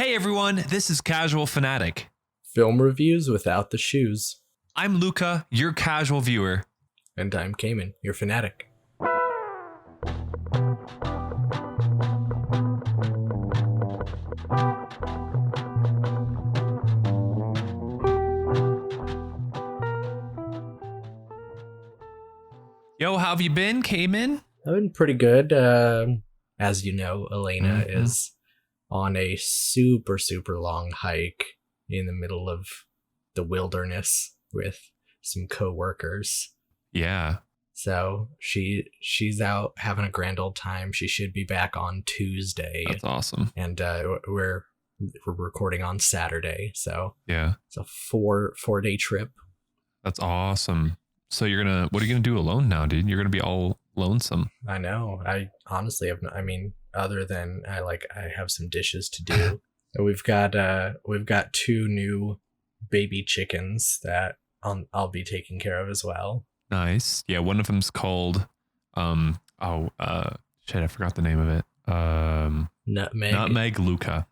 Hey everyone, this is Casual Fanatic. Film reviews without the shoes. I'm Luca, your casual viewer. And I'm Cayman, your fanatic. Yo, how have you been, Cayman? I've been pretty good. As you know, Elena is on a super long hike in the middle of the wilderness with some co-workers. Yeah. So she's out having a grand old time. She should be back on Tuesday. That's awesome. And we're recording on Saturday. So yeah, it's a four-day trip. That's awesome. So what are you gonna do alone now, dude? You're gonna be all lonesome. I know. I honestly have. Other than I have some dishes to do. We've got two new baby chickens that I'll be taking care of as well. Nice. Yeah, one of them's called shit, I forgot the name of it. Nutmeg Luca.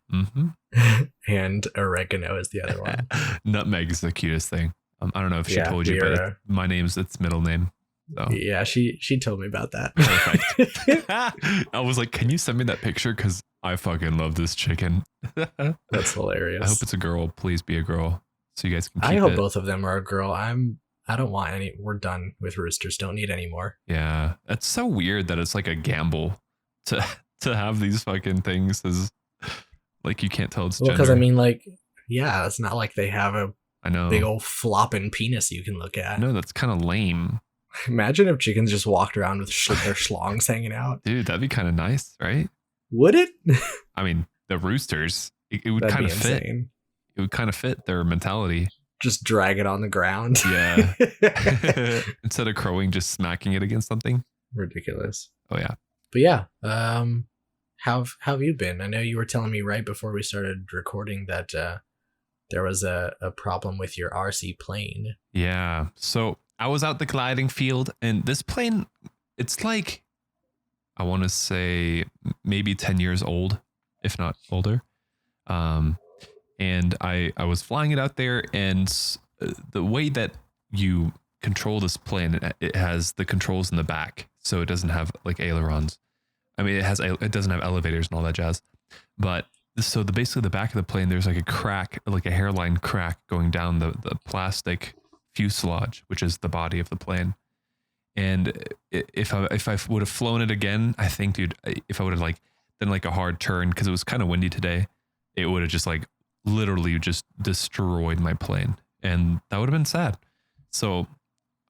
And oregano is the other one. Nutmeg is the cutest thing. I don't know if she told you, but my name's its middle name. So. Yeah, she told me about that. Perfect. I was like, can you send me that picture? Because I fucking love this chicken. That's hilarious. I hope it's a girl. Please be a girl. So you guys can keep I hope both of them are a girl. I don't want any. We're done with roosters. Don't need any more. Yeah. It's so weird that it's like a gamble to have these fucking things as like you can't tell it's gender. Because it's not like they have a big old flopping penis you can look at. No, that's kind of lame. Imagine if chickens just walked around with their schlongs hanging out. Dude, that'd be kind of nice, right? Would it? I mean, the roosters, it would kind of fit. It would kind of fit their mentality. Just drag it on the ground. Yeah. Instead of crowing, just smacking it against something. Ridiculous. Oh, yeah. But yeah, how have you been? I know you were telling me right before we started recording that there was a problem with your RC plane. Yeah. So I was out the gliding field, and this plane, it's like, I want to say maybe 10 years old, if not older. And I was flying it out there, and the way that you control this plane, it has the controls in the back, so it doesn't have like ailerons. I mean, it doesn't have elevators and all that jazz. But so basically the back of the plane, there's like a crack, like a hairline crack going down the plastic fuselage, which is the body of the plane. And if I would have flown it again, I think, dude, if I would have done a hard turn, because it was kind of windy today, it would have just literally just destroyed my plane, and that would have been sad. So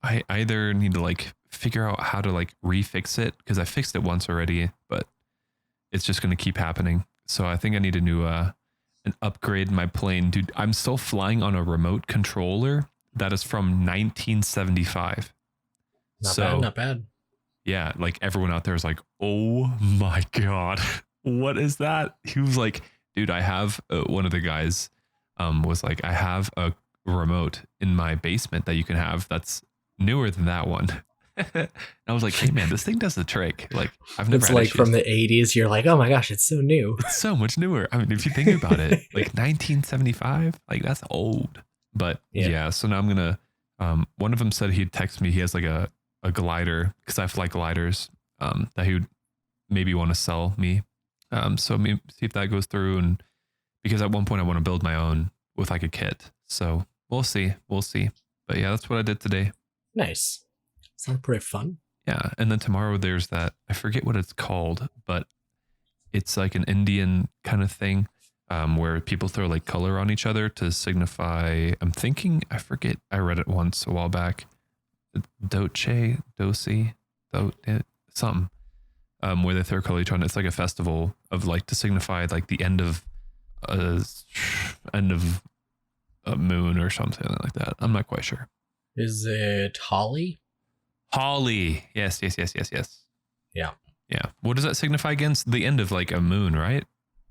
I either need to figure out how to refix it, because I fixed it once already, but it's just going to keep happening. So I think I need an upgrade in my plane. Dude, I'm still flying on a remote controller that is from 1975. Not bad. Yeah, everyone out there is like, oh my God, what is that? He was like, dude, I have one of the guys was like, I have a remote in my basement that you can have that's newer than that one. And I was like, hey man, this thing does the trick. I've never. It's from the 80s. You're like, oh my gosh, it's so new. It's so much newer. I mean, if you think about it, 1975, that's old. But yeah, so now I'm gonna. One of them said he'd text me. He has a glider, because I fly gliders. That he would maybe want to sell me. So maybe see if that goes through, and because at one point I want to build my own with a kit. So we'll see. But yeah, that's what I did today. Nice. Sounds pretty fun. Yeah, and then tomorrow there's that, I forget what it's called, but it's like an Indian kind of thing, where people throw color on each other to signify, I forget, I read it once a while back. Dosi, something. Where they throw color each other. It's like a festival of to signify the end of a moon or something like that. I'm not quite sure. Is it Holi? Holi. Yes. Yeah. What does that signify against? The end of a moon, right?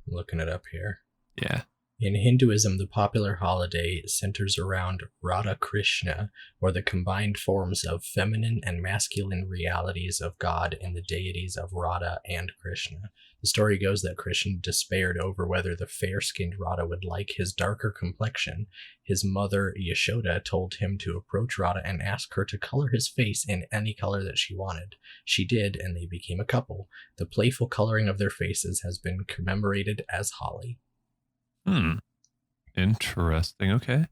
I'm looking it up here. Yeah. In Hinduism, the popular holiday centers around Radha Krishna, or the combined forms of feminine and masculine realities of God and the deities of Radha and Krishna. The story goes that Christian despaired over whether the fair-skinned Radha would like his darker complexion. His mother, Yashoda, told him to approach Radha and ask her to color his face in any color that she wanted. She did, and they became a couple. The playful coloring of their faces has been commemorated as Holi. Interesting. Okay.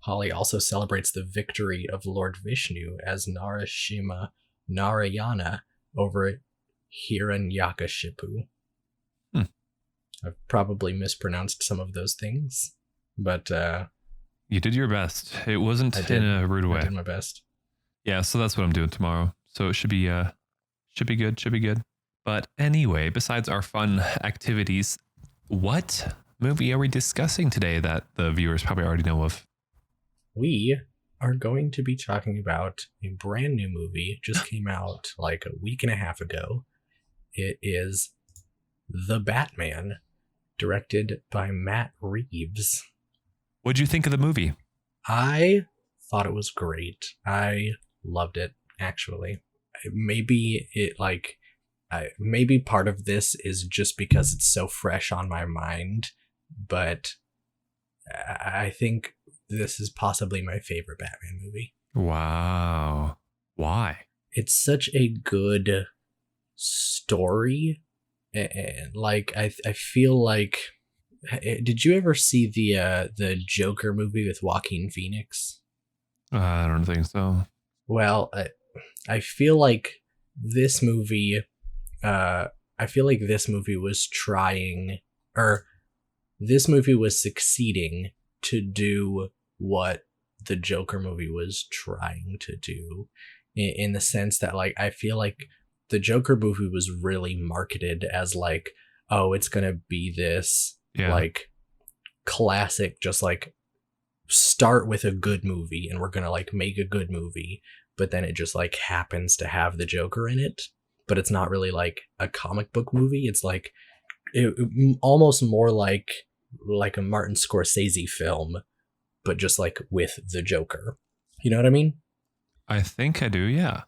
Holi also celebrates the victory of Lord Vishnu as Narasimha Narayana over Hiranyakashipu. I've probably mispronounced some of those things, but you did your best. It wasn't in a rude way. I did my best. Yeah, so that's what I'm doing tomorrow. So it should be good. Should be good. But anyway, besides our fun activities, what movie are we discussing today that the viewers probably already know of? We are going to be talking about a brand new movie. Just came out like a week and a half ago. It is The Batman, directed by Matt Reeves. What'd you think of the movie? I thought it was great. I loved it, actually. Maybe part of this is just because it's so fresh on my mind, but I think this is possibly my favorite Batman movie. Wow. Why? It's such a good story. And like I feel like, did you ever see the Joker movie with Joaquin Phoenix? I don't think so. Well, I feel like this movie was trying, or this movie was succeeding to do what the Joker movie was trying to do, in the sense that, like, I feel like the Joker movie was really marketed as like, oh, it's gonna be this like classic, just like start with a good movie and we're gonna like make a good movie, but then it just like happens to have the Joker in it, but it's not really like a comic book movie. It's like almost more like a Martin Scorsese film, but just like with the Joker. You know what I mean? I think I do, yeah.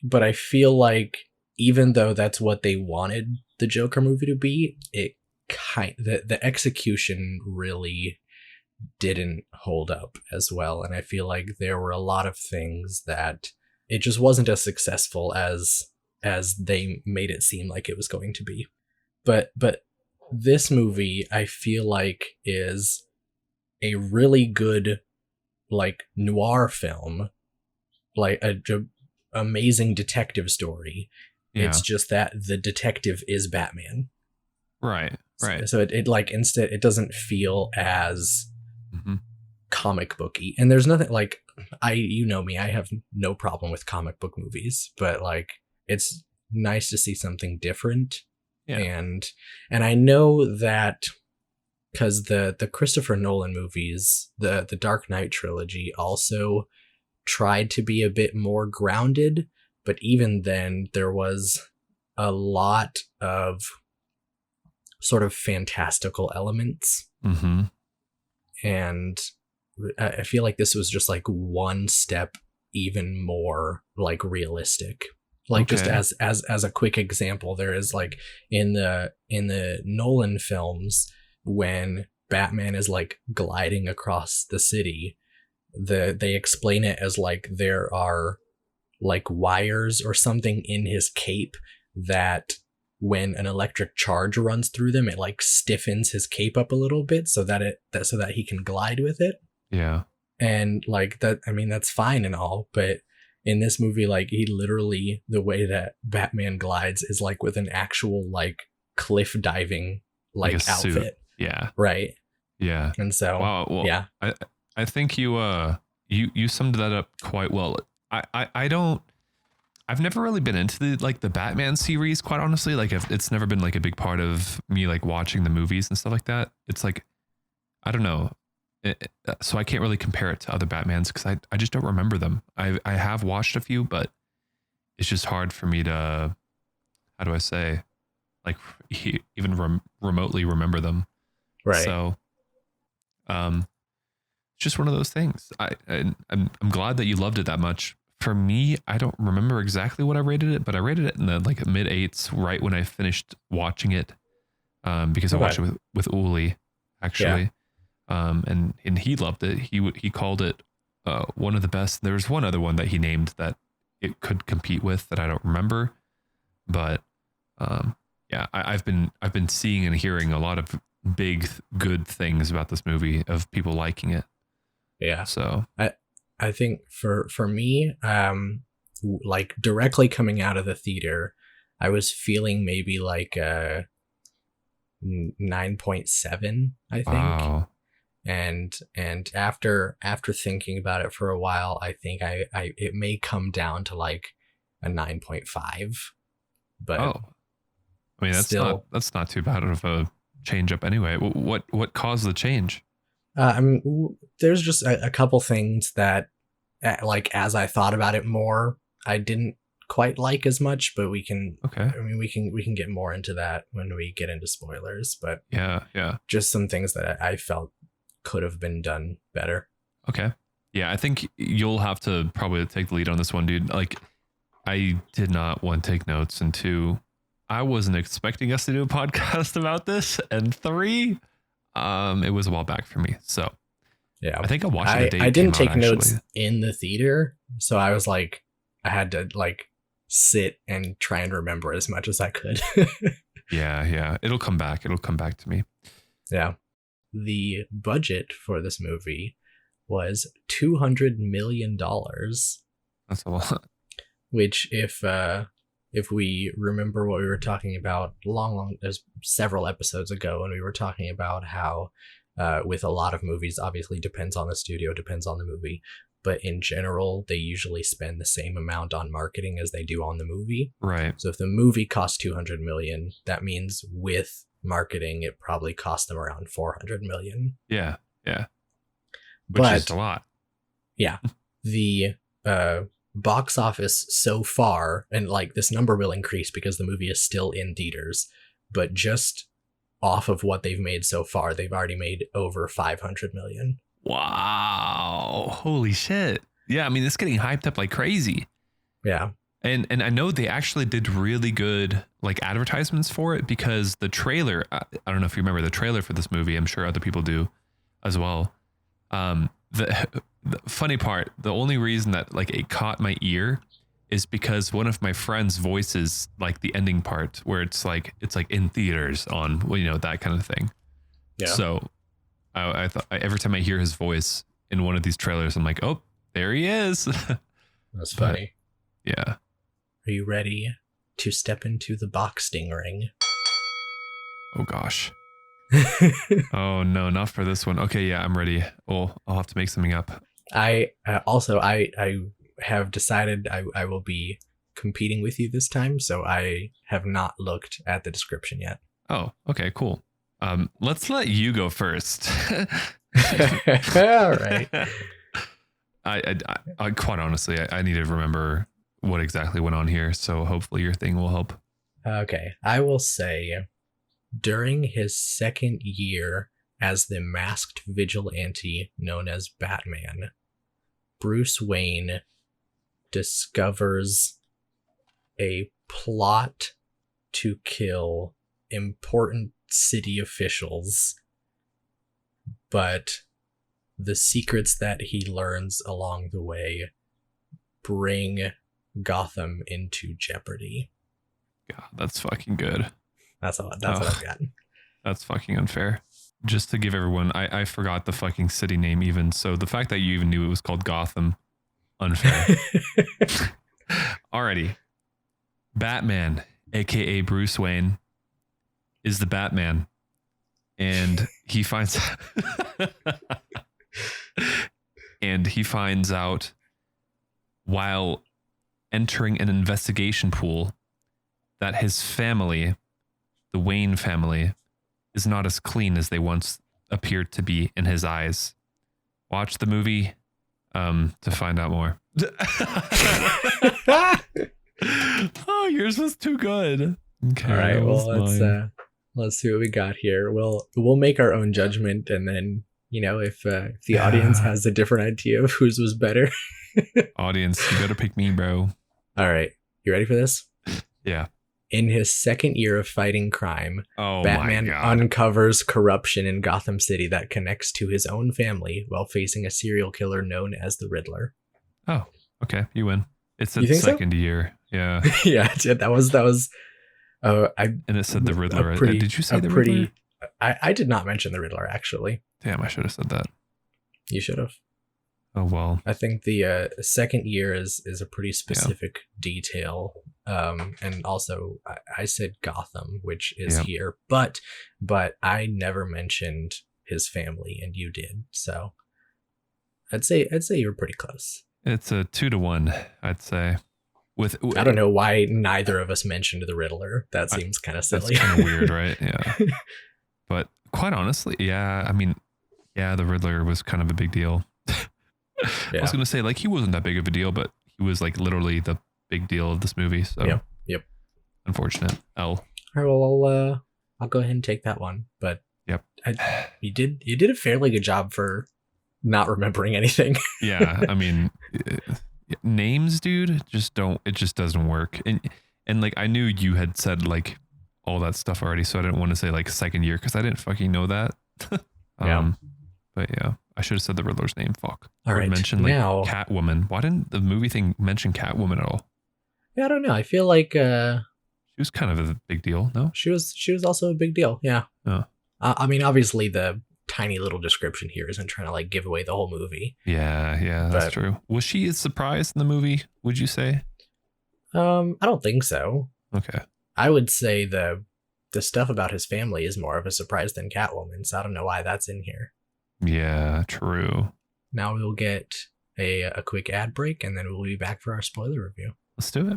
But I feel like even though that's what they wanted the Joker movie to be, the execution really didn't hold up as well. And I feel like there were a lot of things that it just wasn't as successful as they made it seem like it was going to be. But this movie, I feel like, is a really good like noir film, like a amazing detective story. Yeah. It's just that the detective is Batman. Right. So it like, instead, it doesn't feel as comic booky. And there's nothing like, you know me, I have no problem with comic book movies, but like, it's nice to see something different. Yeah. And I know that because the Christopher Nolan movies, the Dark Knight trilogy, also tried to be a bit more grounded, but even then there was a lot of sort of fantastical elements. And I feel like this was just like one step even more like realistic. Like, just as a quick example, there is like in the Nolan films, when Batman is like gliding across the city, they explain it as like there are like wires or something in his cape that when an electric charge runs through them, it like stiffens his cape up a little bit so that he can glide with it. Yeah. And like that, I mean, that's fine and all, but in this movie, like, he literally, the way that Batman glides is like with an actual like cliff diving like outfit. Suit. Yeah. Right. Yeah. And so, wow, well, yeah, I think you summed that up quite well. I've never really been into the Batman series, quite honestly. Like, it's never been like a big part of me, like watching the movies and stuff like that. It's like, I don't know. So I can't really compare it to other Batmans because I just don't remember them. I have watched a few, but it's just hard for me to, how do I say, like, even remotely remember them. Right. So, it's just one of those things. I'm glad that you loved it that much for me, I don't remember exactly what I rated it, but I rated it in the like mid 8s right when I finished watching it. Because I watched it with Uli, actually. And he loved it. He called it one of the best. There was one other one that he named that it could compete with that I don't remember, but yeah, I've been seeing and hearing a lot of big good things about this movie of people liking it. Yeah. So I think for me, like directly coming out of the theater, I was feeling maybe like 9.7, I think. wow. And after thinking about it for a while, I think I it may come down to like a 9.5. But I mean, that's not too bad of a change up anyway. What caused the change? I mean, there's just a couple things that, like, as I thought about it more, I didn't quite like as much. But we can, Okay. I mean, we can get more into that when we get into spoilers. But Yeah. just some things that I felt could have been done better. Okay. Yeah, I think you'll have to probably take the lead on this one, dude. Like, I did not, one, take notes, and two, I wasn't expecting us to do a podcast about this, and three, it was a while back for me. So Yeah, I think I watched it the day I it didn't came take out, notes actually. in the theater, so I was like, I had to like sit and try and remember as much as I could. Yeah. It'll come back. It'll come back to me. Yeah. The budget for this movie was $200 million, That's a lot. which if we remember what we were talking about there's several episodes ago when we were talking about how with a lot of movies, obviously depends on the studio, depends on the movie, but in general, they usually spend the same amount on marketing as they do on the movie. Right. So if the movie costs 200 million, that means with marketing, it probably cost them around 400 million. Yeah. Which is a lot. Yeah. The box office so far, and like this number will increase because the movie is still in theaters, but just off of what they've made so far, they've already made over 500 million. Wow. Holy shit. Yeah, I mean, it's getting hyped up like crazy. Yeah. And I know they actually did really good like advertisements for it, because the trailer, I don't know if you remember the trailer for this movie. I'm sure other people do as well. The funny part, the only reason that like it caught my ear is because one of my friends voices like the ending part where it's like in theaters on, well, that kind of thing. Yeah. So I thought every time I hear his voice in one of these trailers, I'm like, oh, there he is. That's funny. Yeah. Are you ready to step into the boxing ring? Oh gosh. Oh no, not for this one. Okay, yeah, I'm ready. Oh, I'll have to make something up. I have decided I will be competing with you this time, so I have not looked at the description yet. Oh, okay, cool. Let's let you go first. All right. I quite honestly, I need to remember what exactly went on here, so hopefully your thing will help. Okay, I will say, during his second year as the masked vigilante known as Batman, Bruce Wayne discovers a plot to kill important city officials, but the secrets that he learns along the way bring Gotham into jeopardy. God, that's fucking good. That's what I've got. That's fucking unfair. Just to give everyone, I forgot the fucking city name even. So the fact that you even knew it was called Gotham, unfair. Alrighty. Batman, aka Bruce Wayne, is the Batman. And he finds out while entering an investigation pool that his family, the Wayne family, is not as clean as they once appeared to be in his eyes. Watch the movie to find out more. Oh, yours was too good. Okay. All right, well, let's see what we got here. We'll make our own judgment, and then if the audience has a different idea of whose was better. Audience, you better pick me, bro. All right. You ready for this? Yeah. In his second year of fighting crime, Oh Batman my God. uncovers corruption in Gotham City that connects to his own family while facing a serial killer known as the Riddler. Oh, okay. You win. It's You the think so? second year. Yeah. Yeah, that was. And it said the Riddler. Did you say the pretty? Riddler? I did not mention the Riddler actually. Damn, I should have said that. You should have. Oh well. I think the second year is a pretty specific detail. And also I said Gotham, which is here, but I never mentioned his family, and you did. So I'd say you're pretty close. It's a 2-1, I'd say. I don't know why neither of us mentioned the Riddler. That seems kind of silly. That's kind of weird, right? Yeah. But quite honestly, yeah. I mean, yeah, the Riddler was kind of a big deal. I was gonna say like he wasn't that big of a deal, but he was like literally the big deal of this movie. So yep. Unfortunate. L. All right, well I'll go ahead and take that one. But yep, you did a fairly good job for not remembering anything. Yeah, I mean, names, dude, it just doesn't work. And like I knew you had said like all that stuff already, so I didn't want to say like second year because I didn't fucking know that. Yeah. But yeah, I should have said the Riddler's name. Fuck. All right. Mention like now, Catwoman. Why didn't the movie thing mention Catwoman at all? Yeah, I don't know. I feel like she was kind of a big deal. No, she was also a big deal. Yeah. Oh. I mean, obviously the tiny little description here isn't trying to like give away the whole movie. Yeah, that's true. Was she a surprise in the movie? Would you say? I don't think so. Okay. I would say the stuff about his family is more of a surprise than Catwoman, so I don't know why that's in here. Yeah, true. Now we'll get a quick ad break, and then we'll be back for our spoiler review. Let's do it.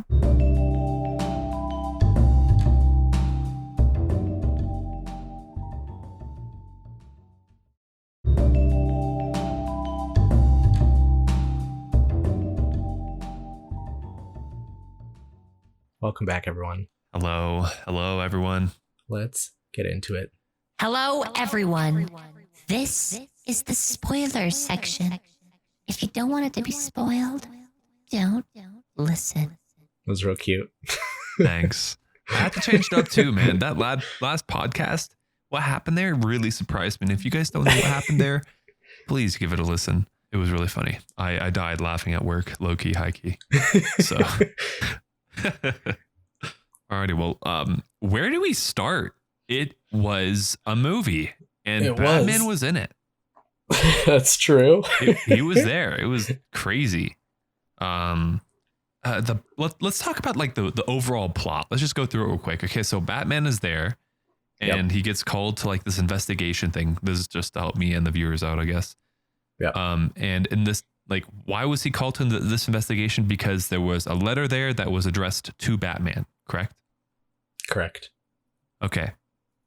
Welcome back, everyone. Hello, everyone. Let's get into it. Hello, everyone. This is the spoiler section. If you don't want it to be spoiled, don't listen. It was real cute. Thanks. I had to change it up too, man. That last podcast, what happened there really surprised me. And if you guys don't know what happened there, please give it a listen. It was really funny. I died laughing at work, low key, high key. So, alrighty. Well, where do we start? It was a movie, and Batman was in it. That's true. He was there. It was crazy. Let's talk about like the overall plot. Let's just go through it real quick. Okay, so Batman is there, and he gets called to like this investigation thing. This is just to help me and the viewers out, I guess. Yeah. And in this, like, why was he called to this investigation? Because there was a letter there that was addressed to Batman. Correct. Correct. Okay.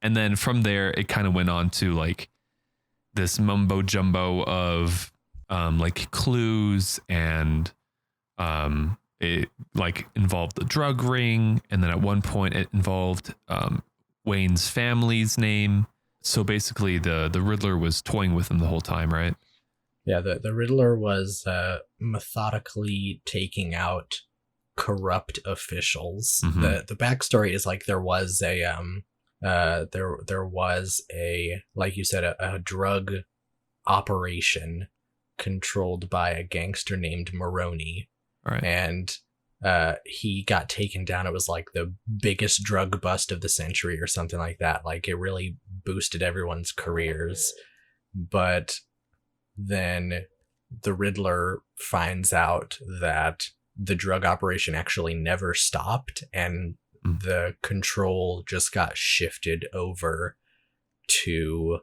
And then from there, it kind of went on to like this mumbo jumbo of like clues, and it like involved the drug ring, and then at one point it involved Wayne's family's name. So basically, the Riddler was toying with him the whole time, right? Yeah, the Riddler was methodically taking out corrupt officials. Mm-hmm. The backstory is like there was a like you said a drug operation controlled by a gangster named Maroni. Right. And he got taken down. It was like the biggest drug bust of the century or something like that. Like it really boosted everyone's careers. But then the Riddler finds out that the drug operation actually never stopped, and the control just got shifted over to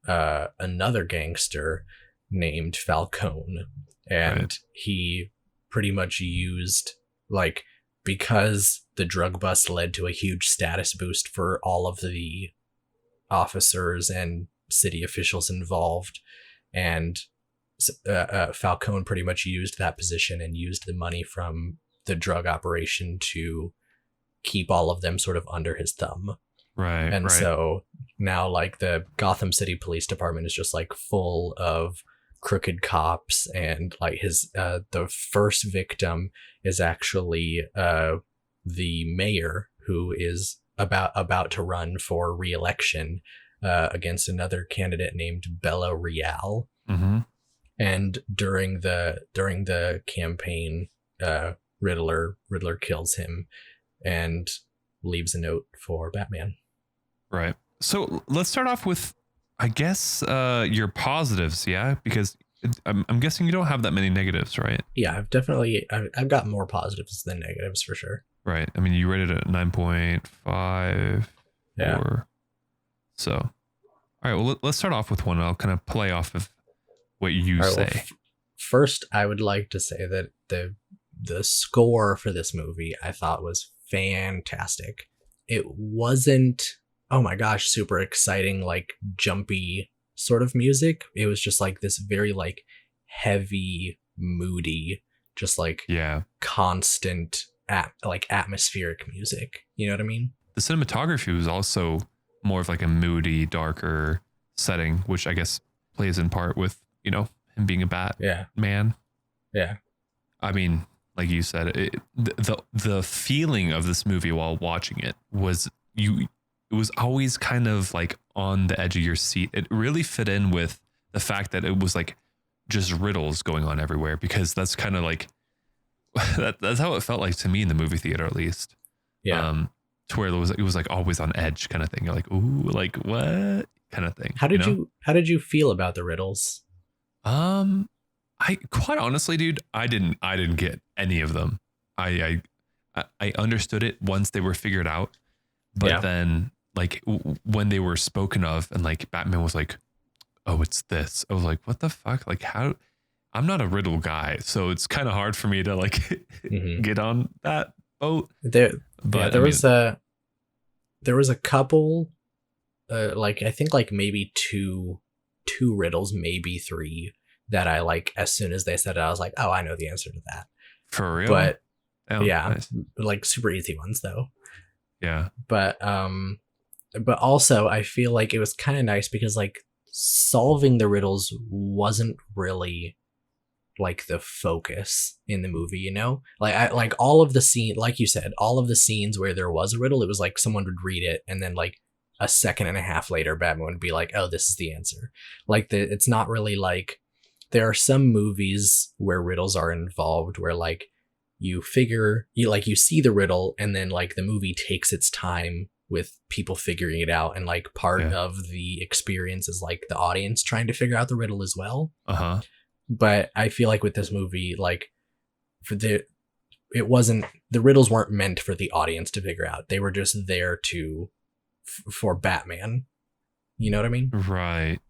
another gangster named Falcone. And he pretty much used, like, because the drug bust led to a huge status boost for all of the officers and city officials involved, and Falcone pretty much used that position and used the money from the drug operation to keep all of them sort of under his thumb. Right. And right. so now like the Gotham City Police Department is just like full of crooked cops, and like his the first victim is actually the mayor, who is about to run for re-election against another candidate named Bella Real. Mm-hmm. And during the campaign, Riddler kills him and leaves a note for Batman. Right. So let's start off with, I guess, your positives. Yeah, because I'm guessing you don't have that many negatives, right? Yeah, I've got more positives than negatives for sure. Right. I mean, you rated it 9.5. Yeah. So, all right. Well, let's start off with one. I'll kind of play off of what you All right, say. well, first, I would like to say that the score for this movie I thought was fantastic. It wasn't, oh my gosh, super exciting, like jumpy sort of music. It was just like this very like heavy, moody, just like Yeah. constant like atmospheric music. You know what I mean? The cinematography was also more of like a moody, darker setting, which I guess plays in part with, you know, him being a Batman. Yeah. I mean, like you said, the feeling of this movie while watching it was it was always kind of like on the edge of your seat. It really fit in with the fact that it was like just riddles going on everywhere, because that's kind of like that's how it felt like to me in the movie theater, at least. Yeah. To where it was like always on edge kind of thing. You're like, ooh, like what kind of thing. How did you feel about the riddles? I quite honestly, dude, I didn't get any of them. I understood it once they were figured out, but then like when they were spoken of and like Batman was like, oh, it's this. I was like, what the fuck? Like how? I'm not a riddle guy, so it's kind of hard for me to like get on that boat. There was a couple, like I think like maybe two riddles, maybe three, that I like as soon as they said it, I was like, oh, I know the answer to that. For real? But yeah, nice. Like super easy ones though. Yeah. But also I feel like it was kind of nice because like solving the riddles wasn't really like the focus in the movie, you know? Like all of the scene, like you said, all of the scenes where there was a riddle, it was like someone would read it and then like a second and a half later Batman would be like, oh, this is the answer. Like it's not really like, there are some movies where riddles are involved where like you see the riddle and then like the movie takes its time with people figuring it out, and like part of the experience is like the audience trying to figure out the riddle as well. But I feel like with this movie, like the riddles weren't meant for the audience to figure out. They were just there for Batman. You know what I mean? Right.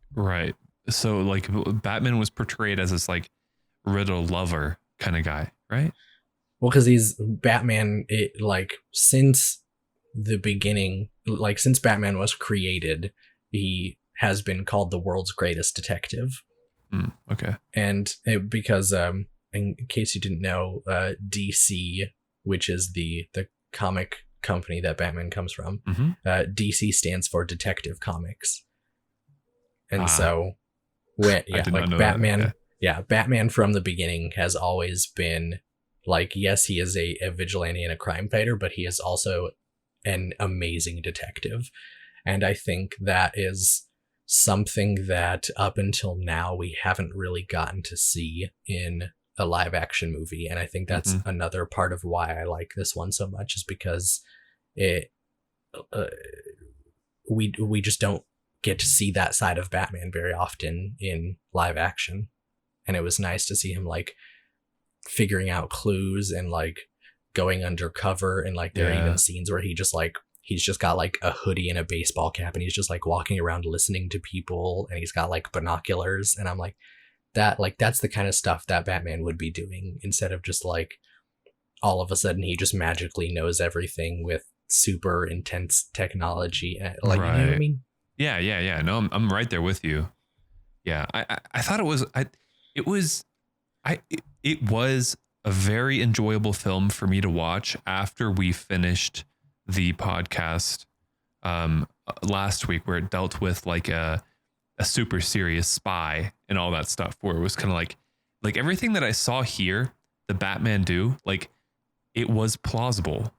So like Batman was portrayed as this like riddle lover kind of guy, right? Well, because he's Batman, since the beginning, like since Batman was created, he has been called the world's greatest detective. Okay. And because in case you didn't know, DC, which is the comic company that Batman comes from, DC stands for Detective Comics. And so Batman, Batman from the beginning has always been like, yes, he is a vigilante and a crime fighter, but he is also an amazing detective. And I think that is something that up until now we haven't really gotten to see in a live action movie. And I think that's another part of why I like this one so much, is because we just don't get to see that side of Batman very often in live action. And it was nice to see him like figuring out clues and like going undercover, and like there are even scenes where he's just got like a hoodie and a baseball cap and he's just like walking around listening to people, and he's got like binoculars, and I'm like, that's the kind of stuff that Batman would be doing, instead of just like all of a sudden he just magically knows everything with super intense technology. Like, you know what I mean? Yeah. No, I'm right there with you. Yeah. I thought it was a very enjoyable film for me to watch after we finished the podcast last week, where it dealt with like a super serious spy and all that stuff, where it was kind of like everything that I saw here, the Batman do, like it was plausible.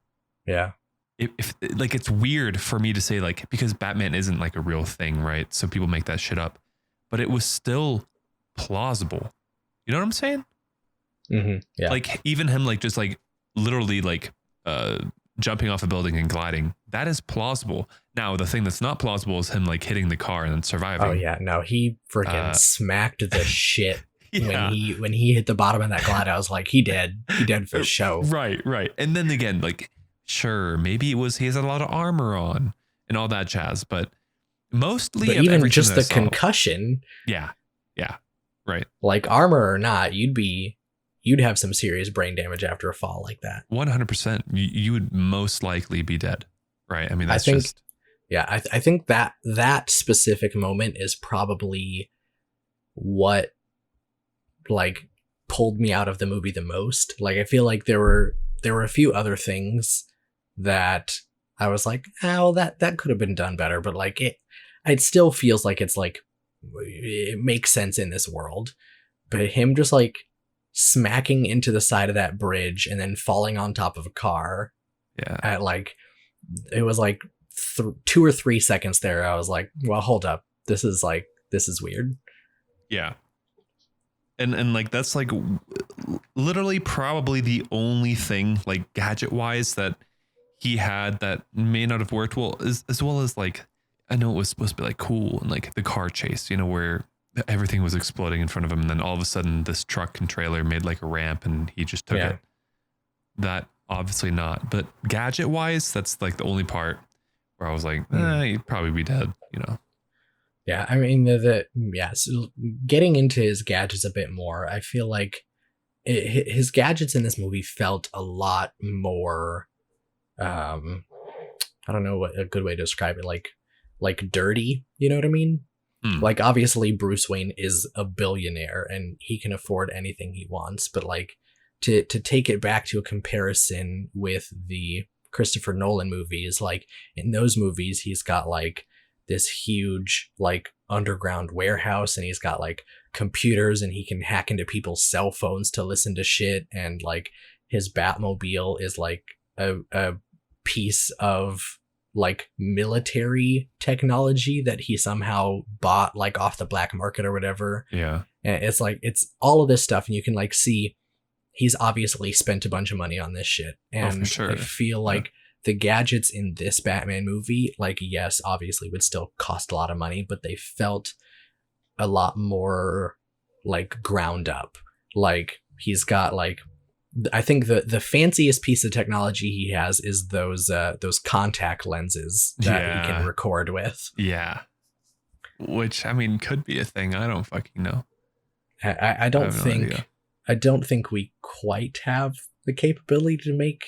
Yeah. If like, it's weird for me to say, like, because Batman isn't like a real thing, right? So people make that shit up, but it was still plausible. You know what I'm saying? Mm-hmm. Yeah. Like even him, like just like literally like jumping off a building and gliding. That is plausible. Now the thing that's not plausible is him like hitting the car and then surviving. Oh yeah, no, he freaking smacked the shit Yeah. when he hit the bottom of that glide. I was like, he dead for show. Right. And then again, like, sure, maybe it was he has a lot of armor on and all that jazz, but mostly But of even everything just that I the saw- concussion, Yeah. Right. like armor or not, you'd have some serious brain damage after a fall like that. 100%. You would most likely be dead. Right. I mean, that's think- just. Yeah, I think that specific moment is probably what like pulled me out of the movie the most. Like I feel like there were a few other things that I was like, oh, that could have been done better, but like it still feels like it's like it makes sense in this world. But him just like smacking into the side of that bridge and then falling on top of a car Yeah. at like, it was like 2 or 3 seconds there. I was like, well, hold up. This is weird. Yeah. And like that's like literally probably the only thing like gadget wise that he had that may not have worked well, as well as like, I know it was supposed to be like cool and like the car chase, you know, where everything was exploding in front of him, and then all of a sudden this truck and trailer made like a ramp and he just took it. That obviously not, but gadget wise, that's like the only part where I was like, he'd probably be dead, you know. Yeah, I mean, so getting into his gadgets a bit more, I feel like his gadgets in this movie felt a lot more, I don't know what a good way to describe it, like dirty, you know what I mean? Like, obviously, Bruce Wayne is a billionaire and he can afford anything he wants, but like, to take it back to a comparison with the Christopher Nolan movies, like, in those movies, he's got like this huge like underground warehouse and he's got like computers and he can hack into people's cell phones to listen to shit, and like his Batmobile is like a piece of like military technology that he somehow bought like off the black market or whatever. Yeah. And it's like, it's all of this stuff and you can like see he's obviously spent a bunch of money on this shit. And for sure. I feel like the gadgets in this Batman movie, like, yes, obviously would still cost a lot of money, but they felt a lot more like ground up. Like he's got like, I think the fanciest piece of technology he has is those contact lenses that he can record with. Yeah. Which, I mean, could be a thing. I don't fucking know. I don't think we quite have the capability to make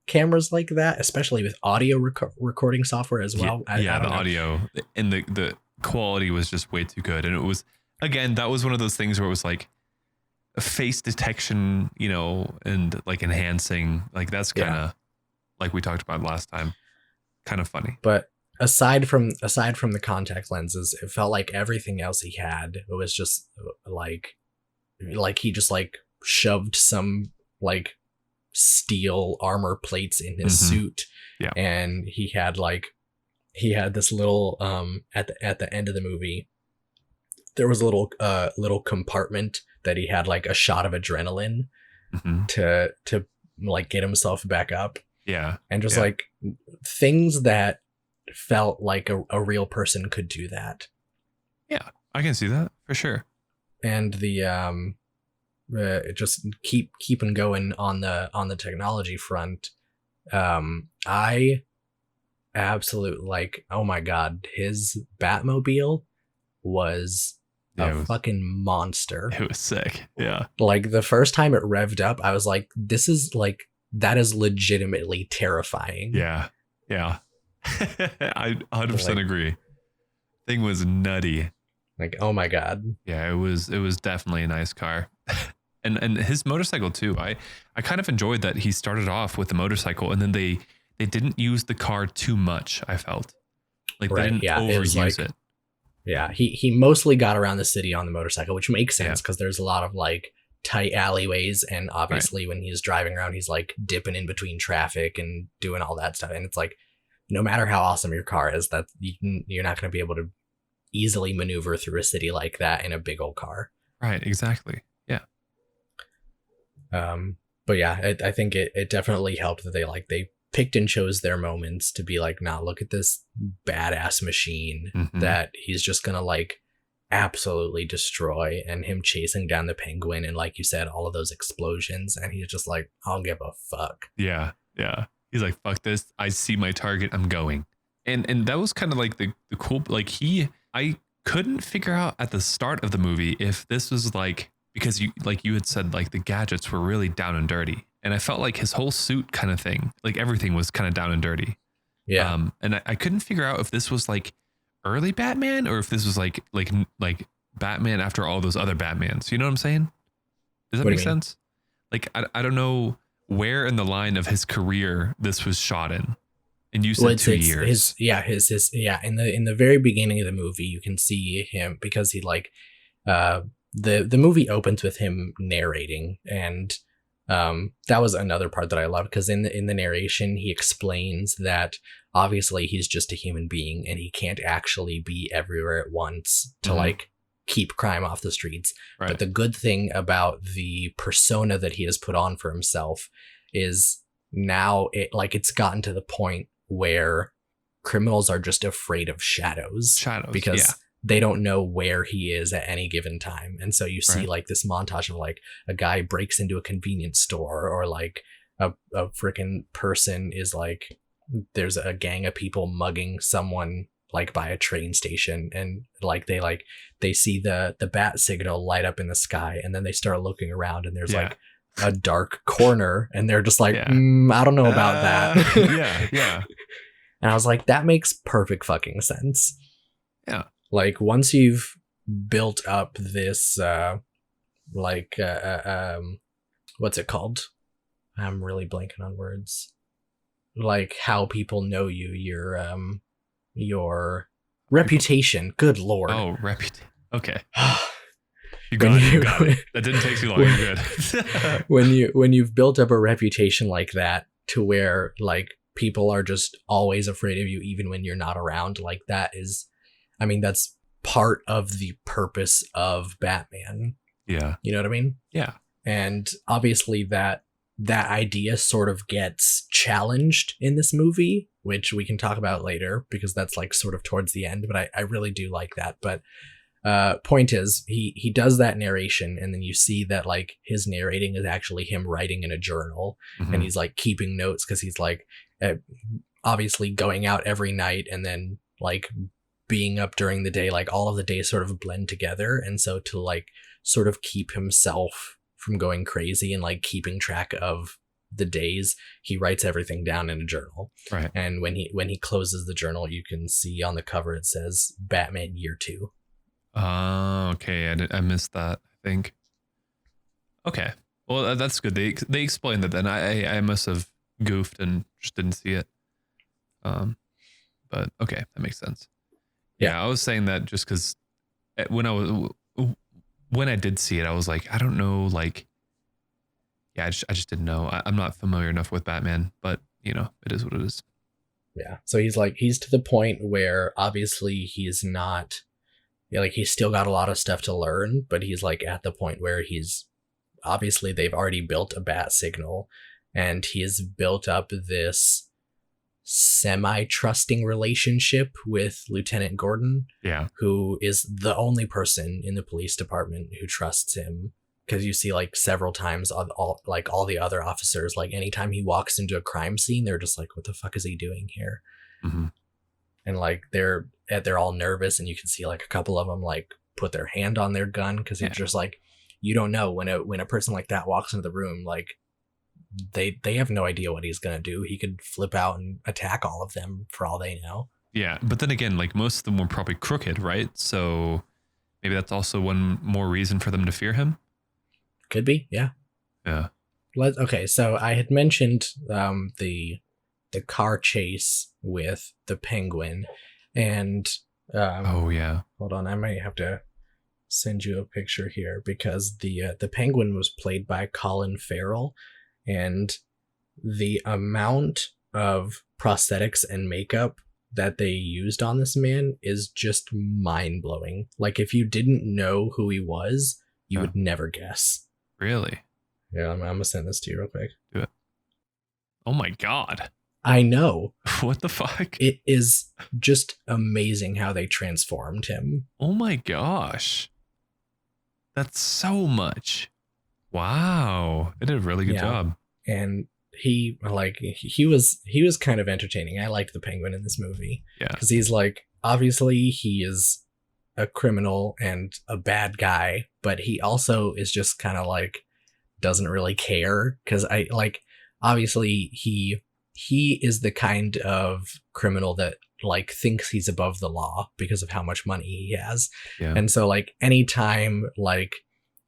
cameras like that, especially with audio recording software as well. The audio and the quality was just way too good. And it was, again, that was one of those things where it was like a face detection, you know, and like enhancing, like that's kind of like we talked about last time, kind of funny. But aside from the contact lenses, it felt like everything else he had, it was just like he just like shoved some like steel armor plates in his suit. Yeah. And he had this little at the end of the movie, there was a little compartment that he had like a shot of adrenaline to like get himself back up. Yeah. And just like things that felt like a real person could do that. Yeah. I can see that for sure. And the just keeping going on the technology front. I absolutely like, oh my God, his Batmobile was a fucking monster. It was sick. Yeah. Like the first time it revved up, I was like, this is like, that is legitimately terrifying. Yeah. Yeah. I 100% agree. Thing was nutty. Like, oh my God. Yeah, it was definitely a nice car. And his motorcycle too. I kind of enjoyed that he started off with the motorcycle and then they didn't use the car too much, I felt. Like Right, they didn't yeah, it was overuse like- it. Yeah, he mostly got around the city on the motorcycle, which makes sense because there's a lot of like tight alleyways, and obviously when he's driving around, he's like dipping in between traffic and doing all that stuff. And it's like, no matter how awesome your car is, that you're not going to be able to easily maneuver through a city like that in a big old car. Right, exactly. Yeah. But yeah, I think it definitely helped that they picked and chose their moments to be like, nah, look at this badass machine Mhm. that he's just gonna like absolutely destroy, and him chasing down the penguin, and like you said, all of those explosions, and he's just like, I don't give a fuck. Yeah, yeah. He's like, fuck this. I see my target. I'm going. And that was kind of like the cool, like I couldn't figure out at the start of the movie if this was like, because you had said, like the gadgets were really down and dirty. And I felt like his whole suit kind of thing, like everything was kind of down and dirty. Yeah. And I couldn't figure out if this was like early Batman or if this was like Batman after all those other Batmans. You know what I'm saying? Does that What do make you mean? sense? Like, I don't know where in the line of his career this was shot in. And you said Well, 2 years. His in the very beginning of the movie, you can see him because he like the movie opens with him narrating, and that was another part that I loved, because in the narration he explains that obviously he's just a human being and he can't actually be everywhere at once to Mhm. like keep crime off the streets. Right. But the good thing about the persona that he has put on for himself is now it's gotten to the point where criminals are just afraid of shadows Shadows. because yeah. they don't know where he is at any given time. And so you see Right. like this montage of like a guy breaks into a convenience store, or like a freaking person is like, there's a gang of people mugging someone like by a train station, and like they see the bat signal light up in the sky, and then they start looking around, and there's Yeah. like a dark corner, and they're just like, Yeah. I don't know about that. yeah. Yeah. And I was like, that makes perfect fucking sense. Yeah. Like once you've built up this what's it called? I'm really blanking on words. Like how people know you, your reputation. Good lord. Oh, okay. You When got it. You you- got it. That didn't take too long. You're good. when you've built up a reputation like that to where like people are just always afraid of you even when you're not around, like that is, I mean, that's part of the purpose of Batman. yeah. You know what I mean? Yeah. And obviously that idea sort of gets challenged in this movie, which we can talk about later because that's like sort of towards the end, but I really do like that. But point is, he does that narration, and then you see that like his narrating is actually him writing in a journal, Mhm. and he's like keeping notes because he's like obviously going out every night and then like being up during the day, like all of the days sort of blend together. And so to like sort of keep himself from going crazy and like keeping track of the days, he writes everything down in a journal. Right. And when he closes the journal, you can see on the cover it says Batman Year 2. Okay. I missed that, I think. Okay. Well, that's good. They explained that then. I must have goofed and just didn't see it. But okay, that makes sense. Yeah, I was saying that just because when I did see it, I was like, I don't know, like, yeah, I just didn't know. I'm not familiar enough with Batman, but you know, it is what it is. Yeah. So he's to the point where obviously he's not, like, he's still got a lot of stuff to learn, but he's like at the point where he's obviously they've already built a bat signal, and he's built up this semi-trusting relationship with Lieutenant Gordon, Yeah. who is the only person in the police department who trusts him. Because you see, like, several times all the other officers, like, anytime he walks into a crime scene, they're just like, what the fuck is he doing here? Mm-hmm. And like they're all nervous, and you can see like a couple of them like put their hand on their gun because it's just like, you don't know when a person like that walks into the room, like they have no idea what he's gonna do. He could flip out and attack all of them for all they know. Yeah, but then again, like most of them were probably crooked, right? So maybe that's also one more reason for them to fear him. Could be, yeah. Yeah. Okay, so I had mentioned the car chase with the Penguin. And Oh yeah. hold on, I might have to send you a picture here because the Penguin was played by Colin Farrell, and the amount of prosthetics and makeup that they used on this man is just mind blowing. Like if you didn't know who he was, you would never guess. Really? Yeah, I'm gonna send this to you real quick. Do it. Oh my God. I know. What the fuck? It is just amazing how they transformed him. Oh my gosh. That's so much. Wow. They did a really good Yeah. job. And he was kind of entertaining. I liked the Penguin in this movie. Yeah. Because he's like, obviously he is a criminal and a bad guy, but he also is just kind of like doesn't really care. Because I like, obviously he is the kind of criminal that like thinks he's above the law because of how much money he has. Yeah. And so like anytime like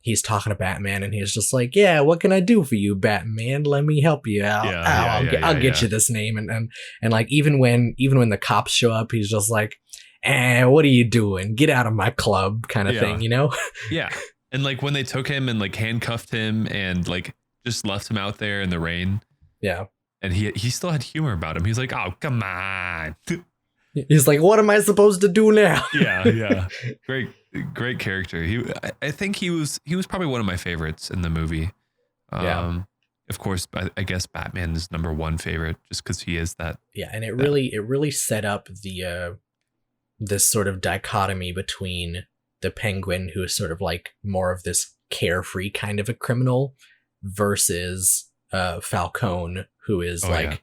he's talking to Batman and he's just like, yeah, what can I do for you, Batman? Let me help you out. I'll get you this name. And like even when the cops show up, he's just like, what are you doing? Get out of my club kind of thing, you know? Yeah. And like when they took him and like handcuffed him and like just left him out there in the rain. Yeah. And he still had humor about him. He's like, oh, come on. He's like, what am I supposed to do now? Yeah. Great character. I think he was probably one of my favorites in the movie. Of course, I guess Batman is number one favorite just because he is that. Yeah, and it really set up the this sort of dichotomy between the Penguin, who is sort of like more of this carefree kind of a criminal, versus Falcone, who is a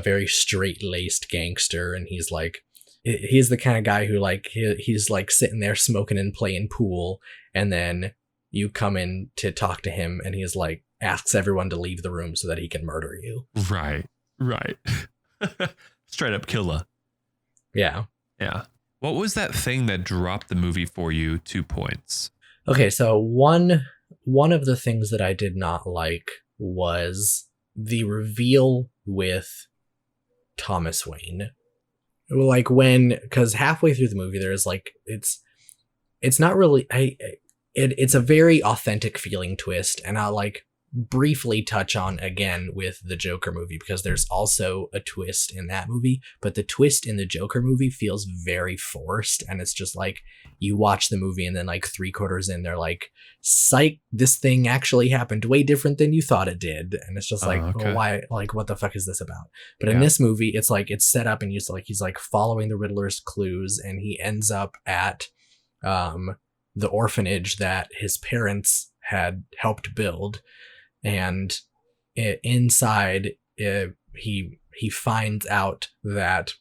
very straight-laced gangster, and he's the kind of guy who like he's like sitting there smoking and playing pool, and then you come in to talk to him and he's like asks everyone to leave the room so that he can murder you. Right. Straight up killer. Yeah. What was that thing that dropped the movie for you 2 points? Okay, so one of the things that I did not like was the reveal with Thomas Wayne. Like because halfway through the movie there's like it's not really it's a very authentic feeling twist, and I'll like briefly touch on again with the Joker movie because there's also a twist in that movie, but the twist in the Joker movie feels very forced, and it's just like you watch the movie and then like 3/4 in they're like, psych, this thing actually happened way different than you thought it did, and it's just like, well, why, like what the fuck is this about? But in this movie it's like it's set up and he's like following the Riddler's clues, and he ends up at the orphanage that his parents had helped build, and inside he finds out that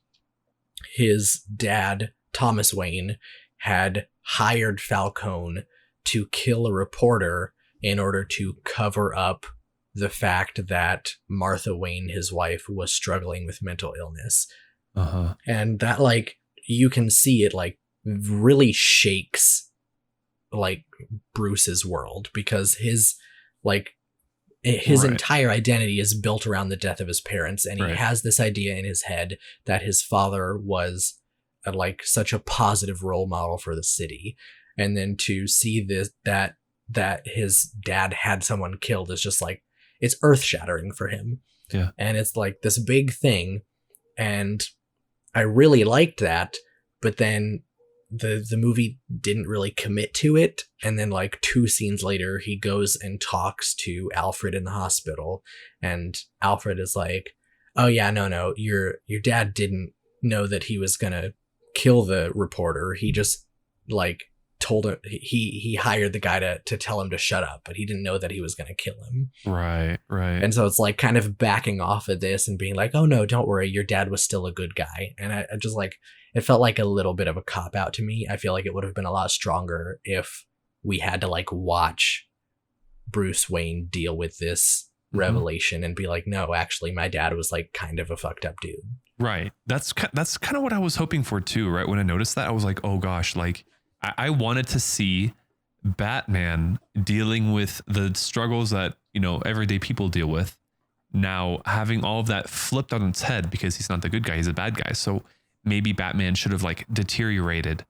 his dad Thomas Wayne had hired Falcone to kill a reporter in order to cover up the fact that Martha Wayne, his wife, was struggling with mental illness. And that like you can see it like really shakes like Bruce's world, because his entire identity is built around the death of his parents, and he has this idea in his head that his father was like such a positive role model for the city, and then to see this that his dad had someone killed is just like, it's earth-shattering for him. And it's like this big thing, and I really liked that, but then the movie didn't really commit to it, and then like 2 scenes later he goes and talks to Alfred in the hospital, and Alfred is like, oh yeah, no, your dad didn't know that he was gonna kill the reporter. He just like told him, he hired the guy to tell him to shut up, but he didn't know that he was gonna kill him. Right. And so it's like kind of backing off of this and being like, oh no, don't worry, your dad was still a good guy. And I just like, it felt like a little bit of a cop out to me. I feel like it would have been a lot stronger if we had to like watch Bruce Wayne deal with this revelation and be like, no, actually my dad was like kind of a fucked up dude. Right. That's kind of what I was hoping for too, right? When I noticed that, I was like, oh gosh, like I wanted to see Batman dealing with the struggles that, you know, everyday people deal with, now having all of that flipped on its head because he's not the good guy, he's a bad guy. So maybe Batman should have like deteriorated,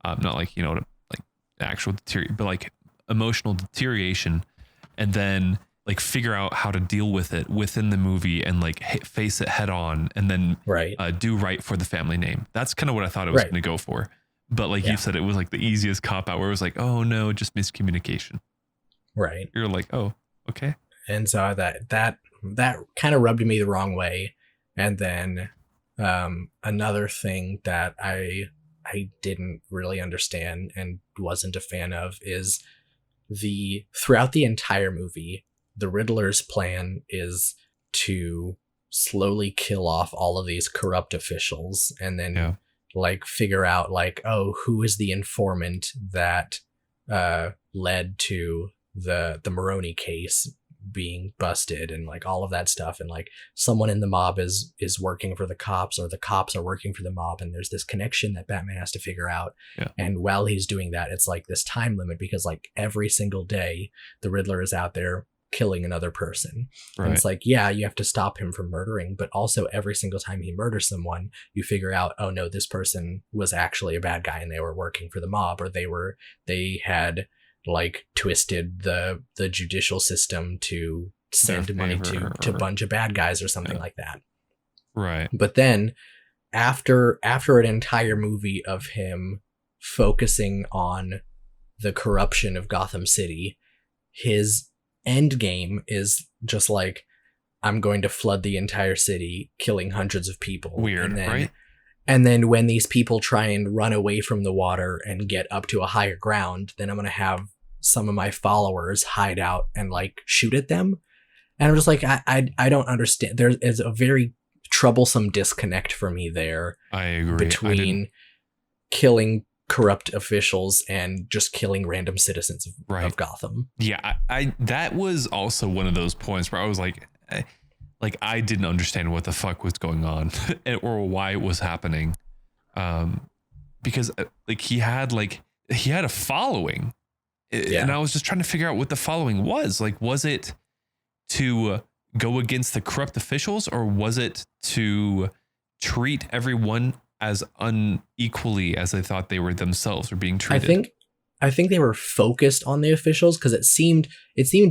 not like, like actual but like emotional deterioration, and then like figure out how to deal with it within the movie and like face it head on, and then do right for the family name. That's kind of what I thought it was going to go for. But like you said, it was like the easiest cop out where it was like, oh no, just miscommunication. Right. You're like, oh, okay. And so that kind of rubbed me the wrong way. And then another thing that I didn't really understand and wasn't a fan of is throughout the entire movie, the Riddler's plan is to slowly kill off all of these corrupt officials and then like figure out like, oh, who is the informant that led to the Maroni case being busted, and like all of that stuff, and like someone in the mob is working for the cops, or the cops are working for the mob, and there's this connection that Batman has to figure out. And while he's doing that, it's like this time limit, because like every single day the Riddler is out there killing another person. And it's like, yeah, you have to stop him from murdering, but also every single time he murders someone, you figure out, oh no, this person was actually a bad guy and they were working for the mob, or they had like twisted the judicial system to send money to a bunch of bad guys or something like that. Right. But then after an entire movie of him focusing on the corruption of Gotham City, his end game is just like, I'm going to flood the entire city, killing hundreds of people. Weird, right? And then when these people try and run away from the water and get up to a higher ground, then I'm going to have some of my followers hide out and like shoot at them. And I'm just like, I don't understand. There is a very troublesome disconnect for me there. I agree. Between killing corrupt officials and just killing random citizens of Gotham. Yeah, I that was also one of those points where I was like I didn't understand what the fuck was going on or why it was happening, because like he had a following, and I was just trying to figure out what the following was. Like, was it to go against the corrupt officials, or was it to treat everyone as unequally as they thought they were themselves were being treated? I think they were focused on the officials, because it seemed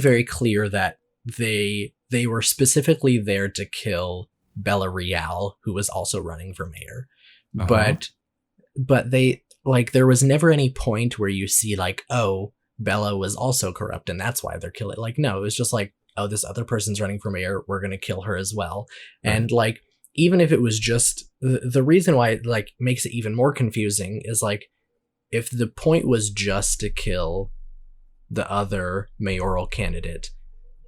very clear that they were specifically there to kill Bella Real, who was also running for mayor. But they, like, there was never any point where you see like, oh, Bella was also corrupt and that's why they're killing. Like, no, it was just like, oh, this other person's running for mayor, we're gonna kill her as well. And like, even if it was just the reason why it like makes it even more confusing is like, if the point was just to kill the other mayoral candidate,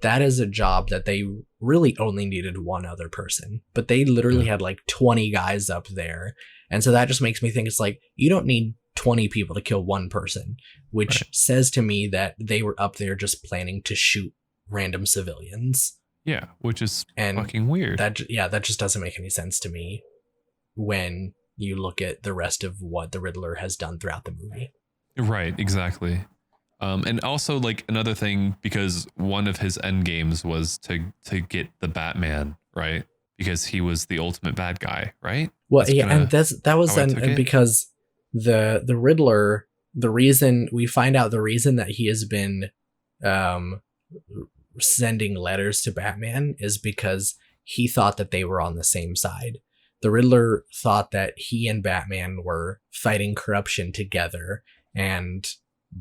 that is a job that they really only needed one other person, but they literally had like 20 guys up there. And so that just makes me think it's like, you don't need 20 people to kill one person, which says to me that they were up there just planning to shoot random civilians. Yeah, which is fucking weird. That just doesn't make any sense to me when you look at the rest of what the Riddler has done throughout the movie. Right, exactly. And also like another thing, because one of his end games was to get the Batman, right? Because he was the ultimate bad guy, right? Well, and that was because the Riddler, the reason that he has been sending letters to Batman is because he thought that they were on the same side. The Riddler thought that he and Batman were fighting corruption together, and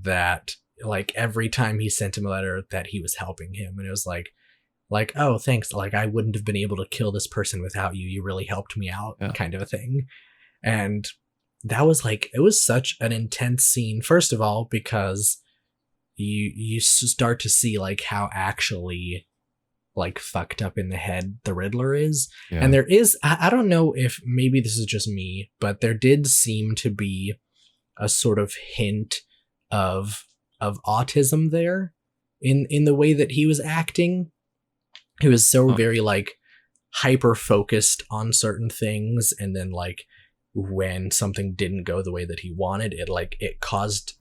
that like every time he sent him a letter that he was helping him, and it was like, oh, thanks, like I wouldn't have been able to kill this person without you, you really helped me out, kind of a thing. And that was like, it was such an intense scene, first of all, because you start to see like how actually like fucked up in the head the Riddler is. And there is, I don't know if maybe this is just me, but there did seem to be a sort of hint of autism there in the way that he was acting. He was so very like hyper focused on certain things, and then like when something didn't go the way that he wanted, it caused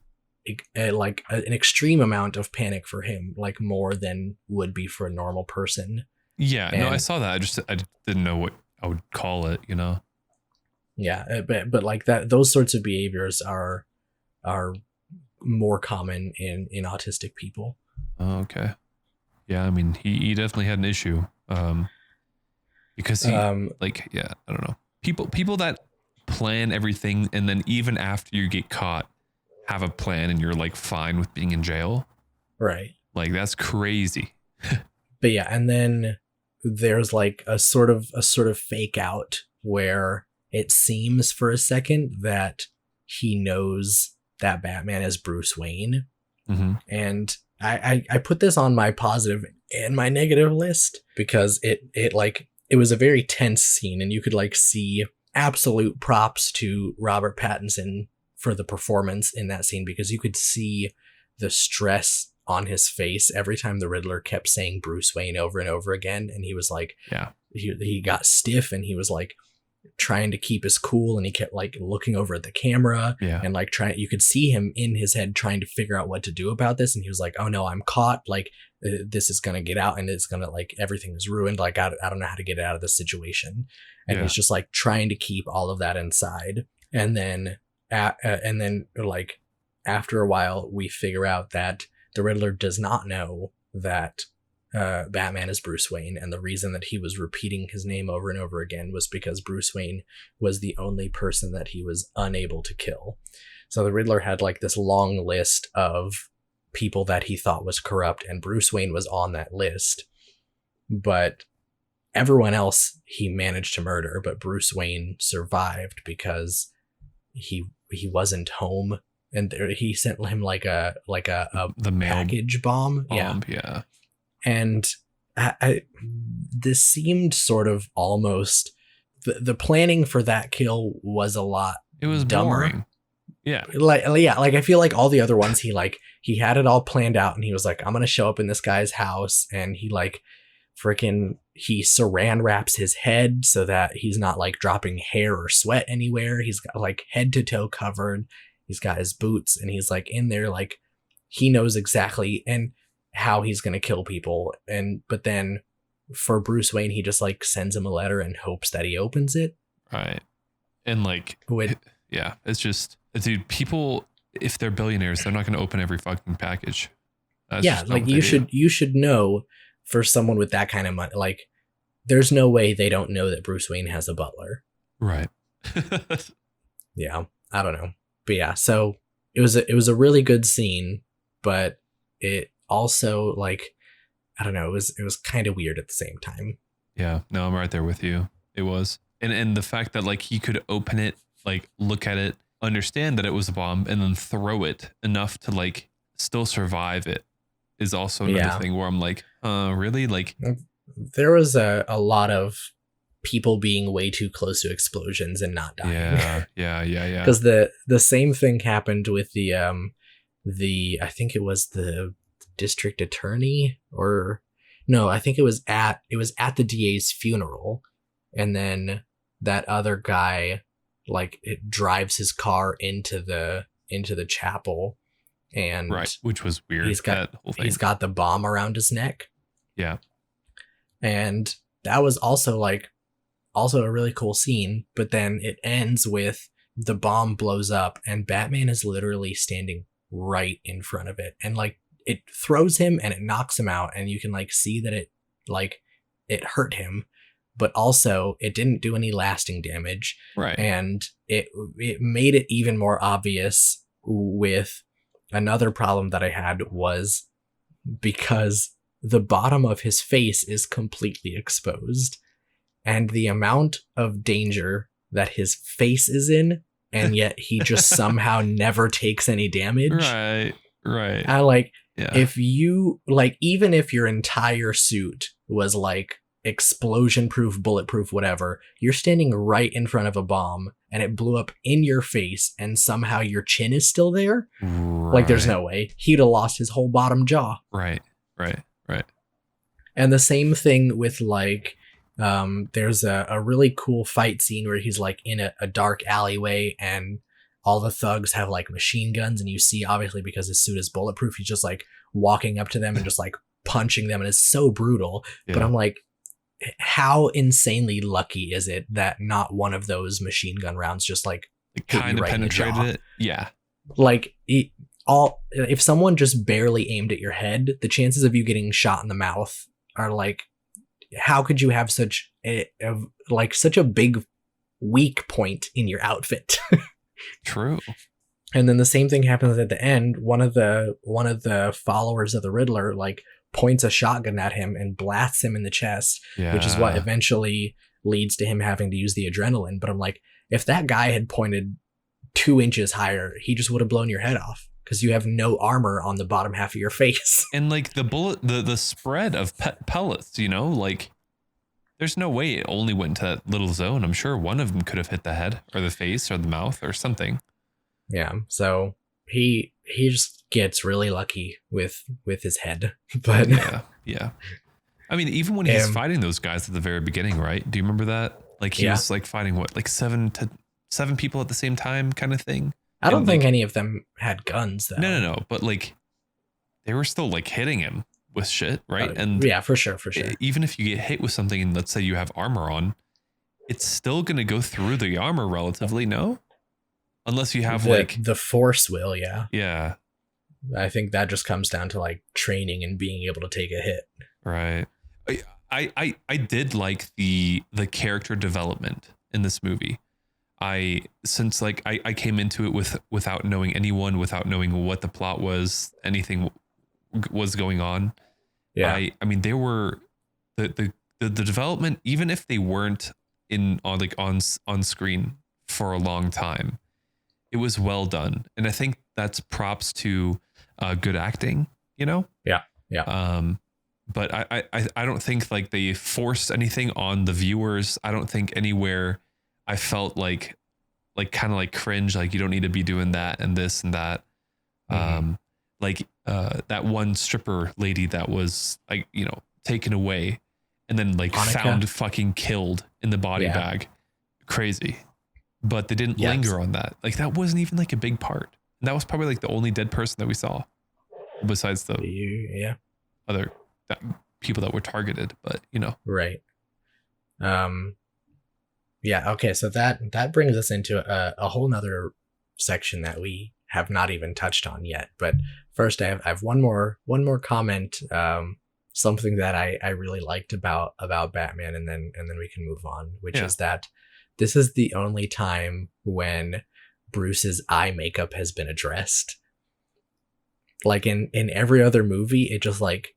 like an extreme amount of panic for him, like more than would be for a normal person. No, I saw that. I didn't know what I would call it, you know. Yeah, but like that, those sorts of behaviors are more common in autistic people. Oh, okay. Yeah, I mean, he definitely had an issue. Because he like, yeah, I don't know. People that plan everything and then even after you get caught have a plan and you're like fine with being in jail. Right. Like that's crazy. But yeah, and then there's like a sort of fake out where it seems for a second that he knows that Batman is Bruce Wayne. Mm-hmm. And I put this on my positive and my negative list because it was a very tense scene, and you could like see absolute props to Robert Pattinson for the performance in that scene, because you could see the stress on his face every time the Riddler kept saying Bruce Wayne over and over again. And he was like, yeah, he got stiff, and he was like trying to keep his cool, and he kept like looking over at the camera, yeah, and like you could see him in his head trying to figure out what to do about this. And he was like, oh no, I'm caught. Like this is going to get out, and it's going to like, everything is ruined. Like, I don't know how to get out of this situation. And he's just like trying to keep all of that inside. And then, like after a while, we figure out that the Riddler does not know that Batman is Bruce Wayne, and the reason that he was repeating his name over and over again was because Bruce Wayne was the only person that he was unable to kill. So the Riddler had like this long list of people that he thought was corrupt, and Bruce Wayne was on that list. But everyone else he managed to murder, but Bruce Wayne survived because he wasn't home, and he sent him like a the mail package bomb. Yeah. And this seemed sort of almost the planning for that kill was a lot. It was dumber. boring. Yeah. Like I feel like all the other ones he had it all planned out, and he was like, I'm gonna show up in this guy's house, and he like he saran wraps his head so that he's not like dropping hair or sweat anywhere. He's got like head to toe covered. He's got his boots, and he's like in there, like he knows exactly and how he's going to kill people. But then for Bruce Wayne, he just like sends him a letter and hopes that he opens it. Right. And like, yeah, it's just, dude, people, if they're billionaires, they're not going to open every fucking package. That's like you should know, for someone with that kind of money, like there's no way they don't know that Bruce Wayne has a butler. Right. Yeah. I don't know. But yeah, so it was a really good scene, but it also, like, I don't know, it was kind of weird at the same time. Yeah, no, I'm right there with you. It was. And the fact that like he could open it, like look at it, understand that it was a bomb, and then throw it enough to like still survive it is also another thing where I'm like, really? Like there was a lot of people being way too close to explosions and not dying. Yeah. Because the same thing happened with the I think it was the district attorney, or no, I think it was at the DA's funeral, and then that other guy like it drives his car into the chapel, and right, which was weird. He's got the bomb around his neck. Yeah, and that was also a really cool scene. But then it ends with the bomb blows up, and Batman is literally standing right in front of it, and like it throws him and it knocks him out, and you can like see that it hurt him, but also it didn't do any lasting damage. Right. And it made it even more obvious with another problem that I had, was because the bottom of his face is completely exposed, and the amount of danger that his face is in, and yet he just somehow never takes any damage. Right. I like, yeah. If you like, even if your entire suit was like explosion proof, bulletproof, whatever, you're standing right in front of a bomb and it blew up in your face, and somehow your chin is still there. Right. Like there's no way. He'd have lost his whole bottom jaw. Right. And the same thing with like, there's a really cool fight scene where he's like in a dark alleyway, and all the thugs have like machine guns, and you see, obviously because his suit is bulletproof, he's just like walking up to them and just like punching them, and it's so brutal. Yeah. But I'm like, how insanely lucky is it that not one of those machine gun rounds just like It hit you kind of right in the jaw? penetrated it. Yeah. Like if someone just barely aimed at your head, the chances of you getting shot in the mouth are like, how could you have such a big weak point in your outfit? True. And then the same thing happens at the end. One of the followers of the Riddler like points a shotgun at him and blasts him in the chest, Yeah. which is what eventually leads to him having to use the adrenaline. But I'm like, if that guy had pointed 2 inches higher, he just would have blown your head off because you have no armor on the bottom half of your face. And like the bullet, the spread of pellets, you know, like there's no way it only went to that little zone. I'm sure one of them could have hit the head or the face or the mouth or something. Yeah. So he just gets really lucky with his head. But Yeah. I mean, even when he's fighting those guys at the very beginning, right? Do you remember that? Like he was like fighting what, like 7 people at the same time kind of thing? I don't think any of them had guns though. No. But like they were still like hitting him with shit, right? And yeah, for sure. Even if you get hit with something and let's say you have armor on, it's still going to go through the armor relatively, no? Unless you have the force will, yeah. Yeah. I think that just comes down to like training and being able to take a hit. Right. I did like the character development in this movie. I came into it without knowing anyone, without knowing what the plot was, anything was going on. Yeah. I mean, they were the development, even if they weren't on screen for a long time, it was well done. And I think that's props to good acting, you know? Yeah. But I don't think like they forced anything on the viewers. I don't think anywhere I felt like kind of like cringe, like you don't need to be doing that and this and that. That one stripper lady that was like, you know, taken away and then like Hanukkah. found fucking killed in the body bag. Crazy. But they didn't linger on that. Like that wasn't even like a big part. And that was probably like the only dead person that we saw besides the other people that were targeted, but you know. Right. Yeah. Okay. So that brings us into a whole nother section that we have not even touched on yet. But first, I have one more comment. Something that I really liked about Batman, and then we can move on, which is that this is the only time when Bruce's eye makeup has been addressed. Like in every other movie, it just like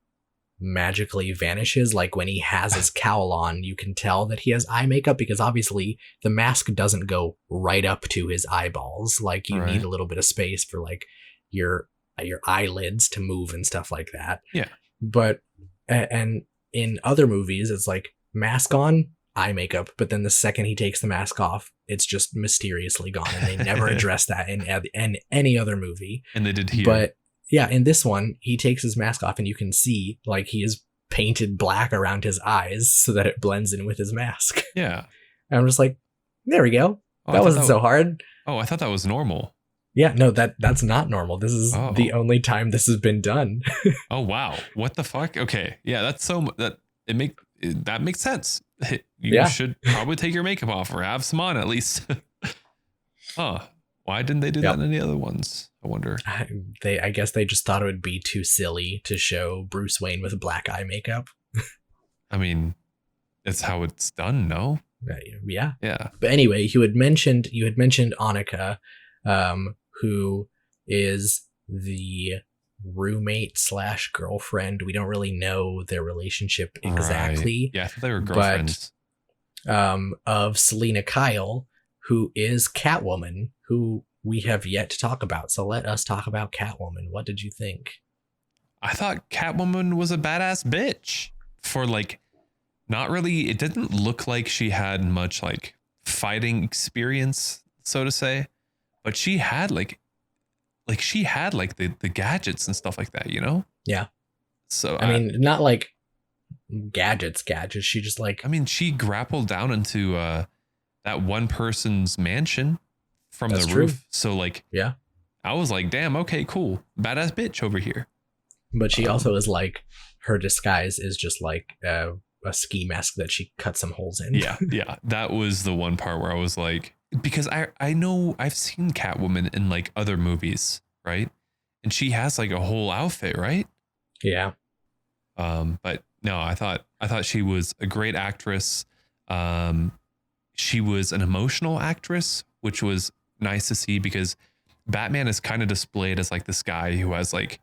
magically vanishes. Like when he has his cowl on, you can tell that he has eye makeup because obviously the mask doesn't go right up to his eyeballs. Like you need a little bit of space for like your eyelids to move and stuff like that. Yeah. But and in other movies, it's like mask on, eye makeup, but then the second he takes the mask off, it's just mysteriously gone, and they never address that in any other movie. And they did here. But yeah, in this one, he takes his mask off, and you can see like he is painted black around his eyes so that it blends in with his mask. Yeah, and I'm just like, there we go. That wasn't so hard. Oh, I thought that was normal. Yeah, no, that's not normal. This is the only time this has been done. Oh wow, what the fuck? Okay, yeah, that makes sense. You should probably take your makeup off or have some on at least. Why didn't they do that in any other ones? I wonder. I guess they just thought it would be too silly to show Bruce Wayne with black eye makeup. I mean, that's how it's done, no? Yeah. Yeah. But anyway, you had mentioned Annika, who is the roommate / girlfriend. We don't really know their relationship exactly. Right. Yeah, I thought they were girlfriends. But, of Selina Kyle, who is Catwoman, who we have yet to talk about. So let us talk about Catwoman. What did you think? I thought Catwoman was a badass bitch for like, not really. It didn't look like she had much like fighting experience, so to say, but she had the gadgets and stuff like that, you know? Yeah. So I mean, not like gadgets. She just like, I mean, she grappled down into that one person's mansion from the roof. So like, yeah, I was like, damn, okay, cool. Badass bitch over here. But she also is like, her disguise is just like a ski mask that she cut some holes in. Yeah. That was the one part where I was like, because I know I've seen Catwoman in like other movies, right? And she has like a whole outfit, right? Yeah. But no, I thought she was a great actress. She was an emotional actress, which was nice to see, because Batman is kind of displayed as like this guy who has like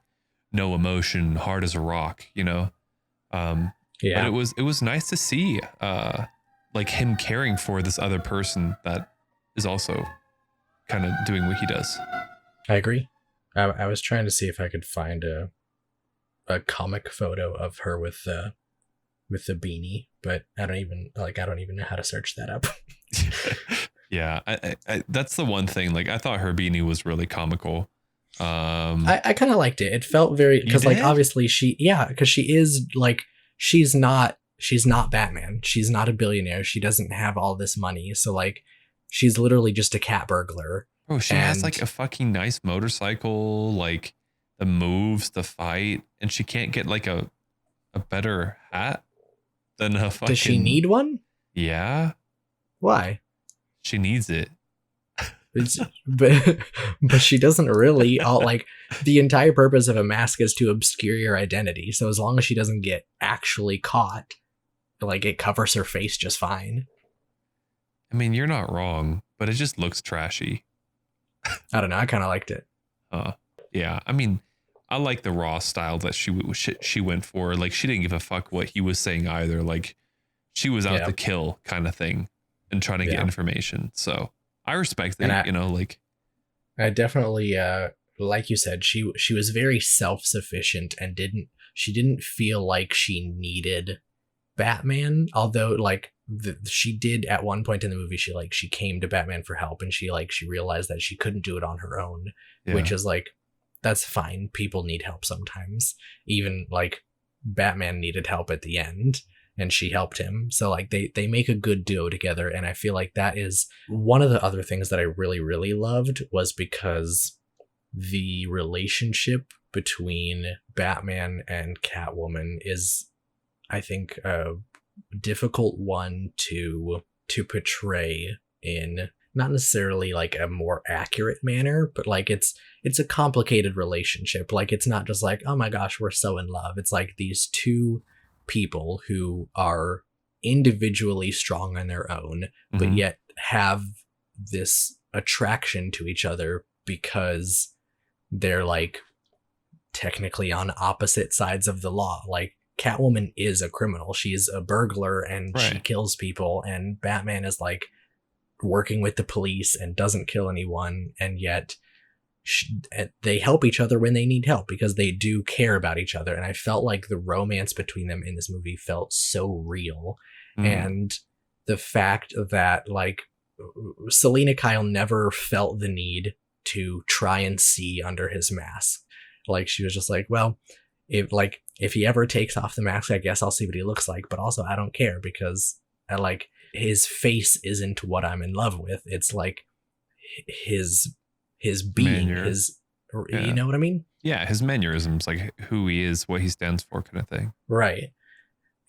no emotion, hard as a rock, you know? But it was nice to see like him caring for this other person that is also kind of doing what he does. I agree. I was trying to see if I could find a comic photo of her with the beanie, but I don't even know how to search that up. Yeah, I that's the one thing. Like, I thought her beanie was really comical. I kind of liked it. It felt very, because like obviously because she is like, she's not Batman. She's not a billionaire. She doesn't have all this money. So like, she's literally just a cat burglar. Oh, she has like a fucking nice motorcycle, like the moves to fight, and she can't get like a better hat than a fucking. Does she need one? Yeah. Why? She needs it. but she doesn't really. Like, the entire purpose of a mask is to obscure your identity. So as long as she doesn't get actually caught, like, it covers her face just fine. I mean, you're not wrong, but it just looks trashy. I don't know. I kind of liked it. Yeah. I mean, I like the raw style that she went for. Like, she didn't give a fuck what he was saying either. Like, she was out to kill kind of thing and trying to get information. So I respect that, like. I definitely, like you said, she was very self-sufficient and didn't feel like she needed Batman. Although, like, she did at one point in the movie, she came to Batman for help, and she realized that she couldn't do it on her own, which is like, that's fine. People need help sometimes. Even like Batman needed help at the end, and she helped him. So like they make a good duo together. And I feel like that is one of the other things that I really, really loved, was because the relationship between Batman and Catwoman is, I think, a difficult one to portray in not necessarily like a more accurate manner, but like it's a complicated relationship. Like, it's not just like, oh my gosh, we're so in love. It's like these two people who are individually strong on their own, but yet have this attraction to each other because they're like technically on opposite sides of the law. Like, Catwoman is a criminal. She's a burglar and she kills people, and Batman is like working with the police and doesn't kill anyone, and yet they help each other when they need help because they do care about each other. And I felt like the romance between them in this movie felt so real. And the fact that like Selina Kyle never felt the need to try and see under his mask. Like, she was just like, well, if he ever takes off the mask, I guess I'll see what he looks like. But also, I don't care, because I like, his face isn't what I'm in love with. It's like his being, you know what I mean? Yeah, his mannerisms, like who he is, what he stands for, kind of thing. Right.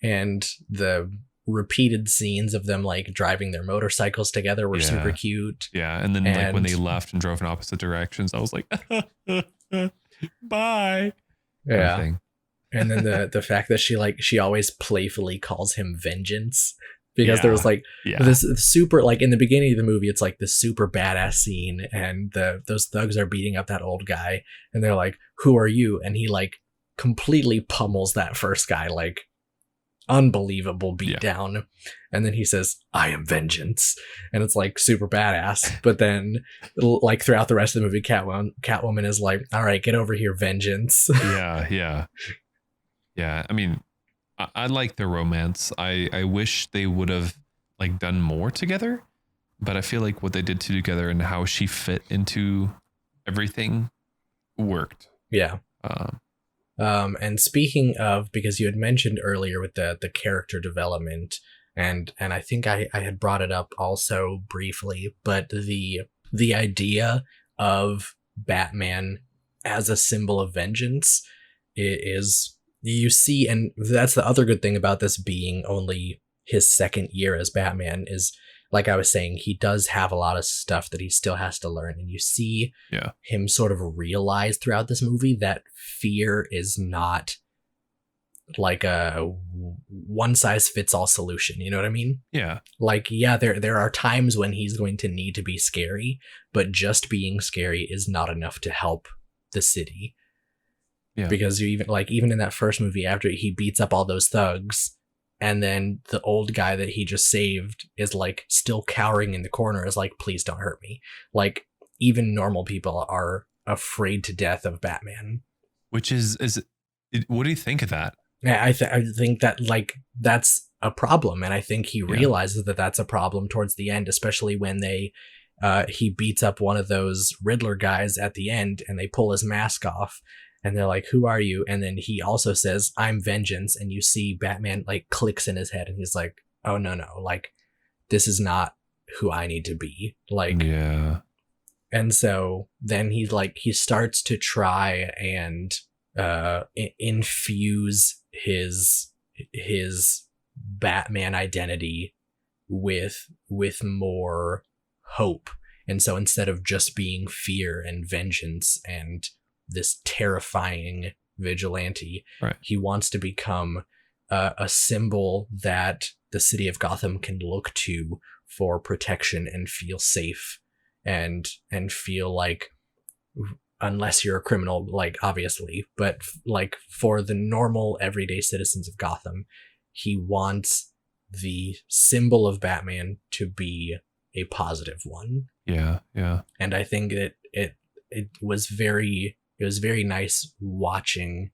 And the repeated scenes of them like driving their motorcycles together were super cute. Yeah, and then like when they left and drove in opposite directions, I was like, bye. Yeah. And then the fact that she always playfully calls him Vengeance, because there was like this super, like in the beginning of the movie, it's like this super badass scene, and those thugs are beating up that old guy, and they're like, who are you? And he like completely pummels that first guy, like unbelievable beatdown. And then he says, I am Vengeance. And it's like super badass. But then like throughout the rest of the movie, Catwoman is like, all right, get over here, Vengeance. Yeah. I mean, I like their romance. I wish they would have like done more together, but I feel like what they did together and how she fit into everything worked. Yeah. And speaking of, because you had mentioned earlier with the character development, and I think I had brought it up also briefly, but the idea of Batman as a symbol of vengeance is you see, and that's the other good thing about this being only his second year as Batman is, like I was saying, he does have a lot of stuff that he still has to learn. And you see him sort of realize throughout this movie that fear is not like a one-size-fits-all solution. You know what I mean? Yeah. Like, yeah, there are times when he's going to need to be scary, but just being scary is not enough to help the city. Yeah. Because you even in that first movie, after he beats up all those thugs, and then the old guy that he just saved is like still cowering in the corner, is like, please don't hurt me. Like, even normal people are afraid to death of Batman. Which what do you think of that? Yeah, I think that like that's a problem, and I think he realizes that that's a problem towards the end, especially when he beats up one of those Riddler guys at the end, and they pull his mask off. And they're like, who are you? And then he also says, I'm vengeance. And you see Batman like clicks in his head and he's like, oh, no, like, this is not who I need to be. Like, yeah. And so then he starts to try and infuse his Batman identity with more hope. And so instead of just being fear and vengeance and this terrifying vigilante, he wants to become a symbol that the city of Gotham can look to for protection and feel safe and feel like, unless you're a criminal, like, obviously, but like for the normal everyday citizens of Gotham, he wants the symbol of Batman to be a positive one. Yeah. And I think that it was very nice watching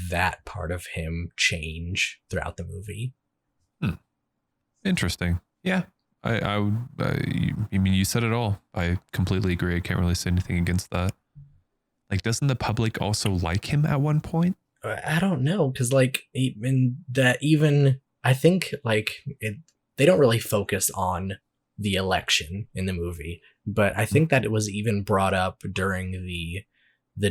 that part of him change throughout the movie. Interesting. Yeah. I mean, you said it all. I completely agree. I can't really say anything against that. Like, doesn't the public also like him at one point? I don't know, because like I think like they don't really focus on the election in the movie, but I think that it was even brought up during the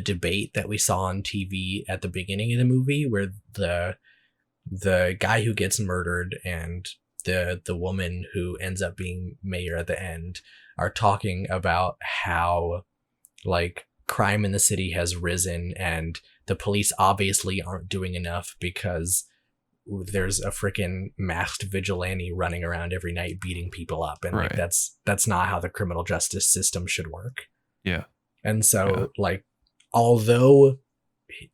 debate that we saw on TV at the beginning of the movie, where the guy who gets murdered and the woman who ends up being mayor at the end are talking about how like crime in the city has risen and the police obviously aren't doing enough because there's a freaking masked vigilante running around every night beating people up, and like that's not how the criminal justice system should work. Yeah. And so like, although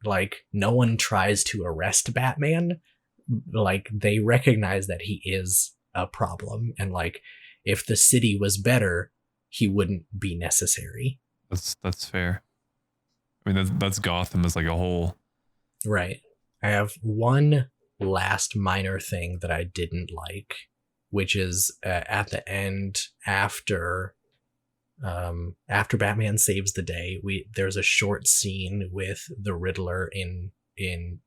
like no one tries to arrest Batman, like they recognize that he is a problem, and like if the city was better, he wouldn't be necessary. That's fair. I mean, that's Gotham as like a whole. Right. I have one last minor thing that I didn't like, which is at the end, after Batman saves the day, there's a short scene with the Riddler in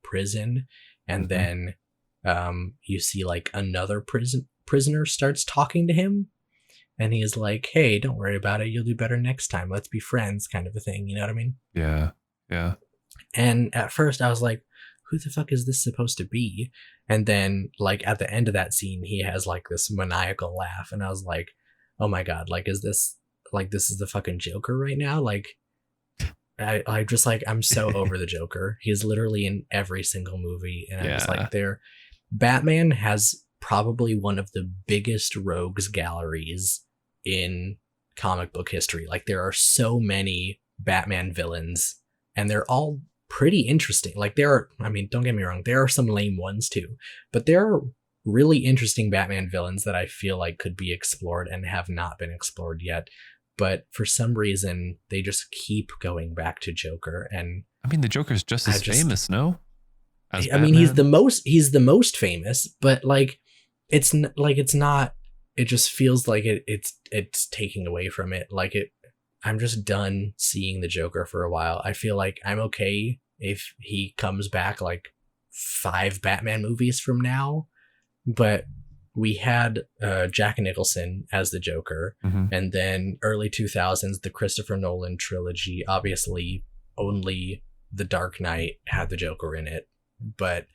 prison, and then you see like another prisoner starts talking to him, and he is like, hey, don't worry about it, you'll do better next time, let's be friends, kind of a thing, you know what I mean? Yeah. And at first I was like, who the fuck is this supposed to be? And then like at the end of that scene, he has like this maniacal laugh, and I was like, oh my god, like is this the fucking Joker right now? Like I just like, I'm so over the Joker. He's literally in every single movie, and I'm just like, Batman has probably one of the biggest rogues galleries in comic book history. Like there are so many Batman villains, and they're all pretty interesting. Like I mean, don't get me wrong, there are some lame ones too, but there are really interesting Batman villains that I feel like could be explored and have not been explored yet. But for some reason, they just keep going back to Joker. And I mean, the Joker's just as famous, no? I mean, he's the most famous, but like, it just feels like it's taking away from it. Like I'm just done seeing the Joker for a while. I feel like I'm okay if he comes back like 5 Batman movies from now, but we had Jack Nicholson as the Joker, and then early 2000s, the Christopher Nolan trilogy. Obviously, only The Dark Knight had the Joker in it, but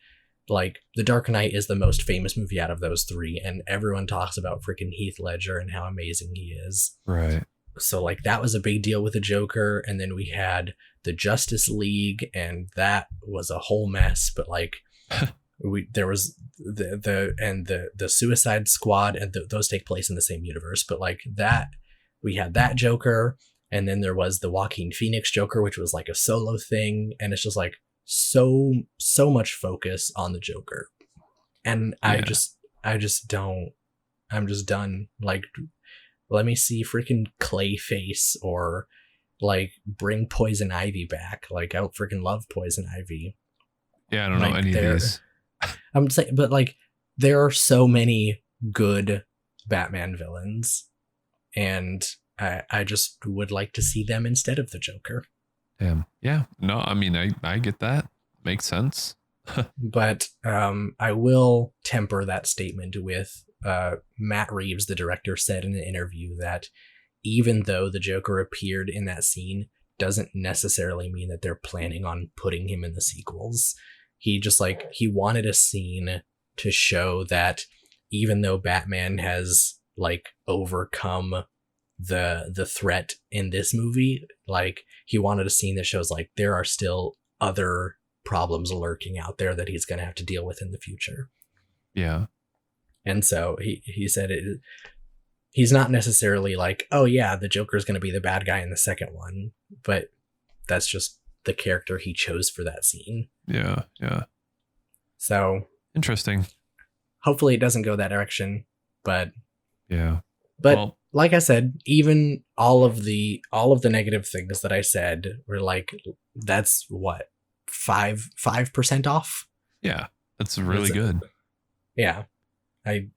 like The Dark Knight is the most famous movie out of those three, and everyone talks about freaking Heath Ledger and how amazing he is. Right. So like that was a big deal with the Joker, and then we had the Justice League, and that was a whole mess. But like there was the Suicide Squad, and those take place in the same universe. But like that, we had that Joker, and then there was the Joaquin Phoenix Joker, which was like a solo thing, and it's just like so much focus on the Joker, and Yeah. I just don't. I'm just done. Like, let me see freaking Clayface, or like bring Poison Ivy back. Like, I freaking love Poison Ivy. Yeah, I don't know Like, any of they're- these. I'm saying, but like, there are so many good Batman villains, and I just would like to see them instead of the Joker. Damn. Yeah. No, I mean, I get that. Makes sense. But I will temper that statement with Matt Reeves, the director, said in an interview that even though the Joker appeared in that scene, doesn't necessarily mean that they're planning on putting him in the sequels. He just like, he wanted a scene to show that even though Batman has like overcome the threat in this movie, like he wanted a scene that shows like there are still other problems lurking out there that he's going to have to deal with in the future. Yeah. And so he said he's not necessarily like, oh yeah, the Joker is going to be the bad guy in the second one, but that's just the character he chose for that scene. Yeah. Yeah. So Interesting. hopefully it doesn't go that direction, but Yeah. well, like I said, even all of the negative things that I said were like, that's what, 5% off. Yeah. That's really That's- good. Yeah.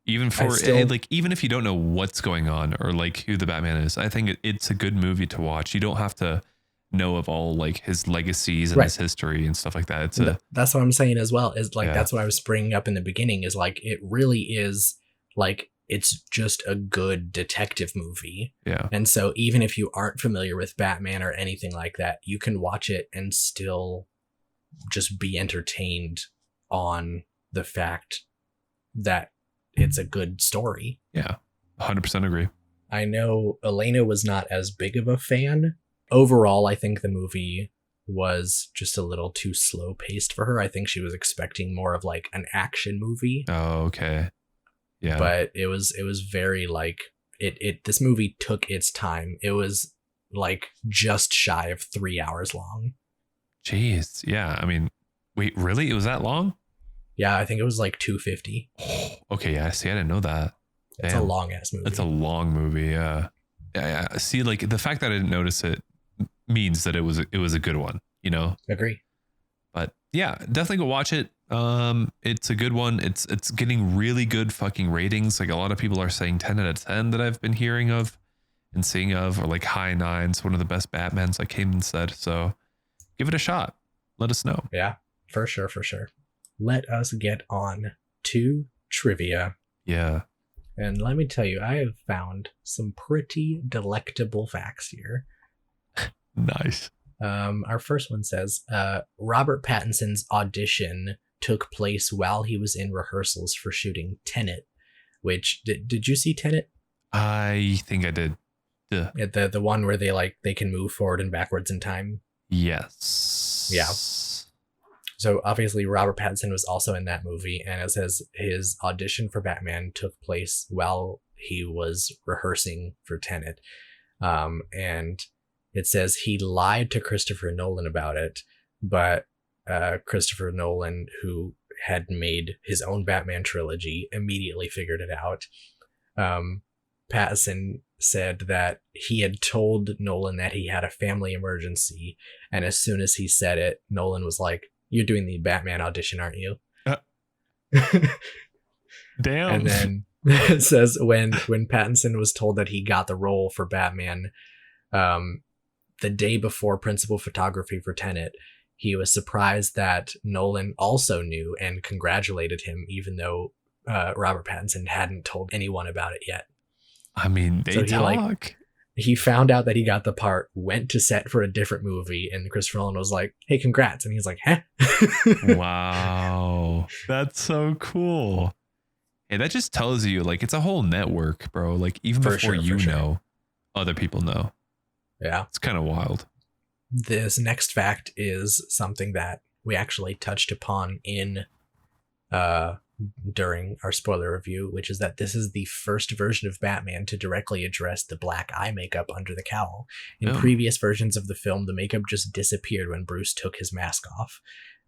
Even for still- like, even if you don't know what's going on or like who the Batman is, I think it's a good movie to watch. You don't have to know of all like his legacies and Right. his history and stuff like that. It's That's what I'm saying as well, is like, Yeah. that's what I was bringing up in the beginning, is like, it really is like, it's just a good detective movie. yeah. And so even if you aren't familiar with Batman or anything like that, you can watch it and still just be entertained on the fact that it's a good story. Yeah. 100% agree. I know Elena was not as big of a fan. Overall, I think the movie was just a little too slow paced for her. I think she was expecting more of like an action movie, Oh, okay. Yeah. but it was very like this movie took its time. It was like just shy of 3 hours long. Jeez. Yeah. I mean, wait, really? It was that long? Yeah, I think it was like 250. Okay. Yeah. See, I didn't know that. It's Damn. a long ass movie. It's a long movie. Yeah. Yeah. See, like the fact that I didn't notice it means that it was a good one, you know? Agree. But yeah, definitely go watch it. It's a good one. It's getting really good fucking ratings. Like a lot of people are saying 10 out of 10 that I've been hearing of and seeing of, or like high nines, one of the best Batmans, like Hayden said. So give it a shot. Let us know. Yeah, for sure. Let us get on to trivia. Yeah. And let me tell you, I have found some pretty delectable facts here. Nice. Our first one says Robert Pattinson's audition took place while he was in rehearsals for shooting Tenet, which did you see Tenet? I think I did. The one where they can move forward and backwards in time. Yes. Yeah. So obviously Robert Pattinson was also in that movie, and it says his audition for Batman took place while he was rehearsing for Tenet. And it says he lied to Christopher Nolan about it, but Christopher Nolan, who had made his own Batman trilogy, immediately figured it out. Pattinson said that he had told Nolan that he had a family emergency, and as soon as he said it, Nolan was like, "You're doing the Batman audition, aren't you?" Damn. And then it says when Pattinson was told that he got the role for Batman, the day before principal photography for Tenet, he was surprised that Nolan also knew and congratulated him, even though Robert Pattinson hadn't told anyone about it yet. I mean, they So he, talk. He found out that he got the part, went to set for a different movie, and Christopher Nolan was like, "Hey, congrats!" And he's like, "Huh?" Wow. Wow. That's so cool. And that just tells you, like, it's a whole network, bro. Like, even For before sure, you for sure. know, other people know. Yeah. It's kind of wild. This next fact is something that we actually touched upon in during our spoiler review, which is that this is the first version of Batman to directly address the black eye makeup under the cowl. In Oh. previous versions of the film, the makeup just disappeared when Bruce took his mask off.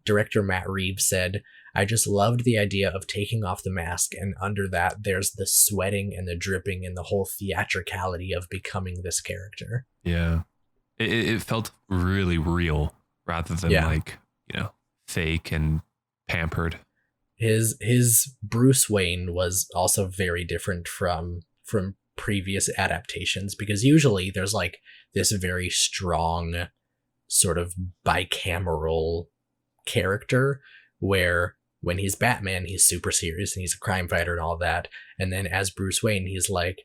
Director Matt Reeves said, "I just loved the idea of taking off the mask, and under that there's the sweating and the dripping and the whole theatricality of becoming this character." Yeah. It felt really real rather than Yeah. like, fake and pampered. His Bruce Wayne was also very different from previous adaptations, because usually there's like this very strong sort of bicameral character where when he's Batman he's super serious and he's a crime fighter and all that, and then as Bruce Wayne he's like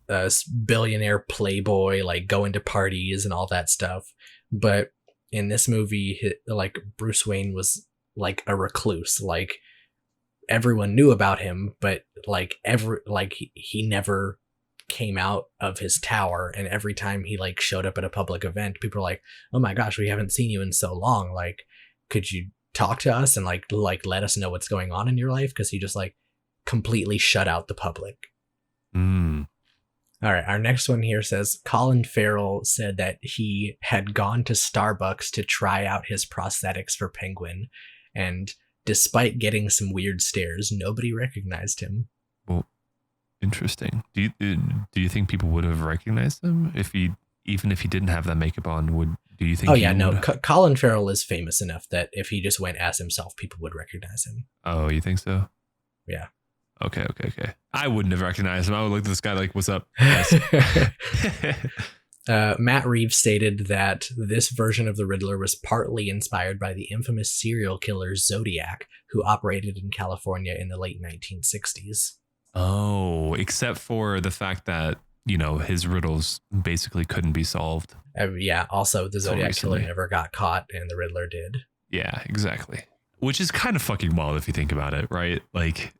a billionaire playboy, like going to parties and all that stuff. But in this movie, like Bruce Wayne was like a recluse. Like everyone knew about him, but like he never came out of his tower. And every time he like showed up at a public event, people were like, "Oh my gosh, we haven't seen you in so long. Like, could you talk to us and like let us know what's going on in your life?" Because he just like completely shut out the public. All right, our next one here says Colin Farrell said that he had gone to Starbucks to try out his prosthetics for Penguin, and despite getting some weird stares, nobody recognized him. Well, interesting. Do you think people would have recognized him even if he didn't have that makeup on? Do you think? Oh yeah, no. Colin Farrell is famous enough that if he just went as himself, people would recognize him. Oh, you think so? Yeah. Okay. I wouldn't have recognized him. I would look at this guy like, "What's up?" Matt Reeves stated that this version of the Riddler was partly inspired by the infamous serial killer Zodiac, who operated in California in the late 1960s. Oh, except for the fact that, his riddles basically couldn't be solved. Yeah, also the Zodiac recently. killer never got caught and the Riddler did. Yeah, exactly. Which is kind of fucking wild if you think about it, right? Like,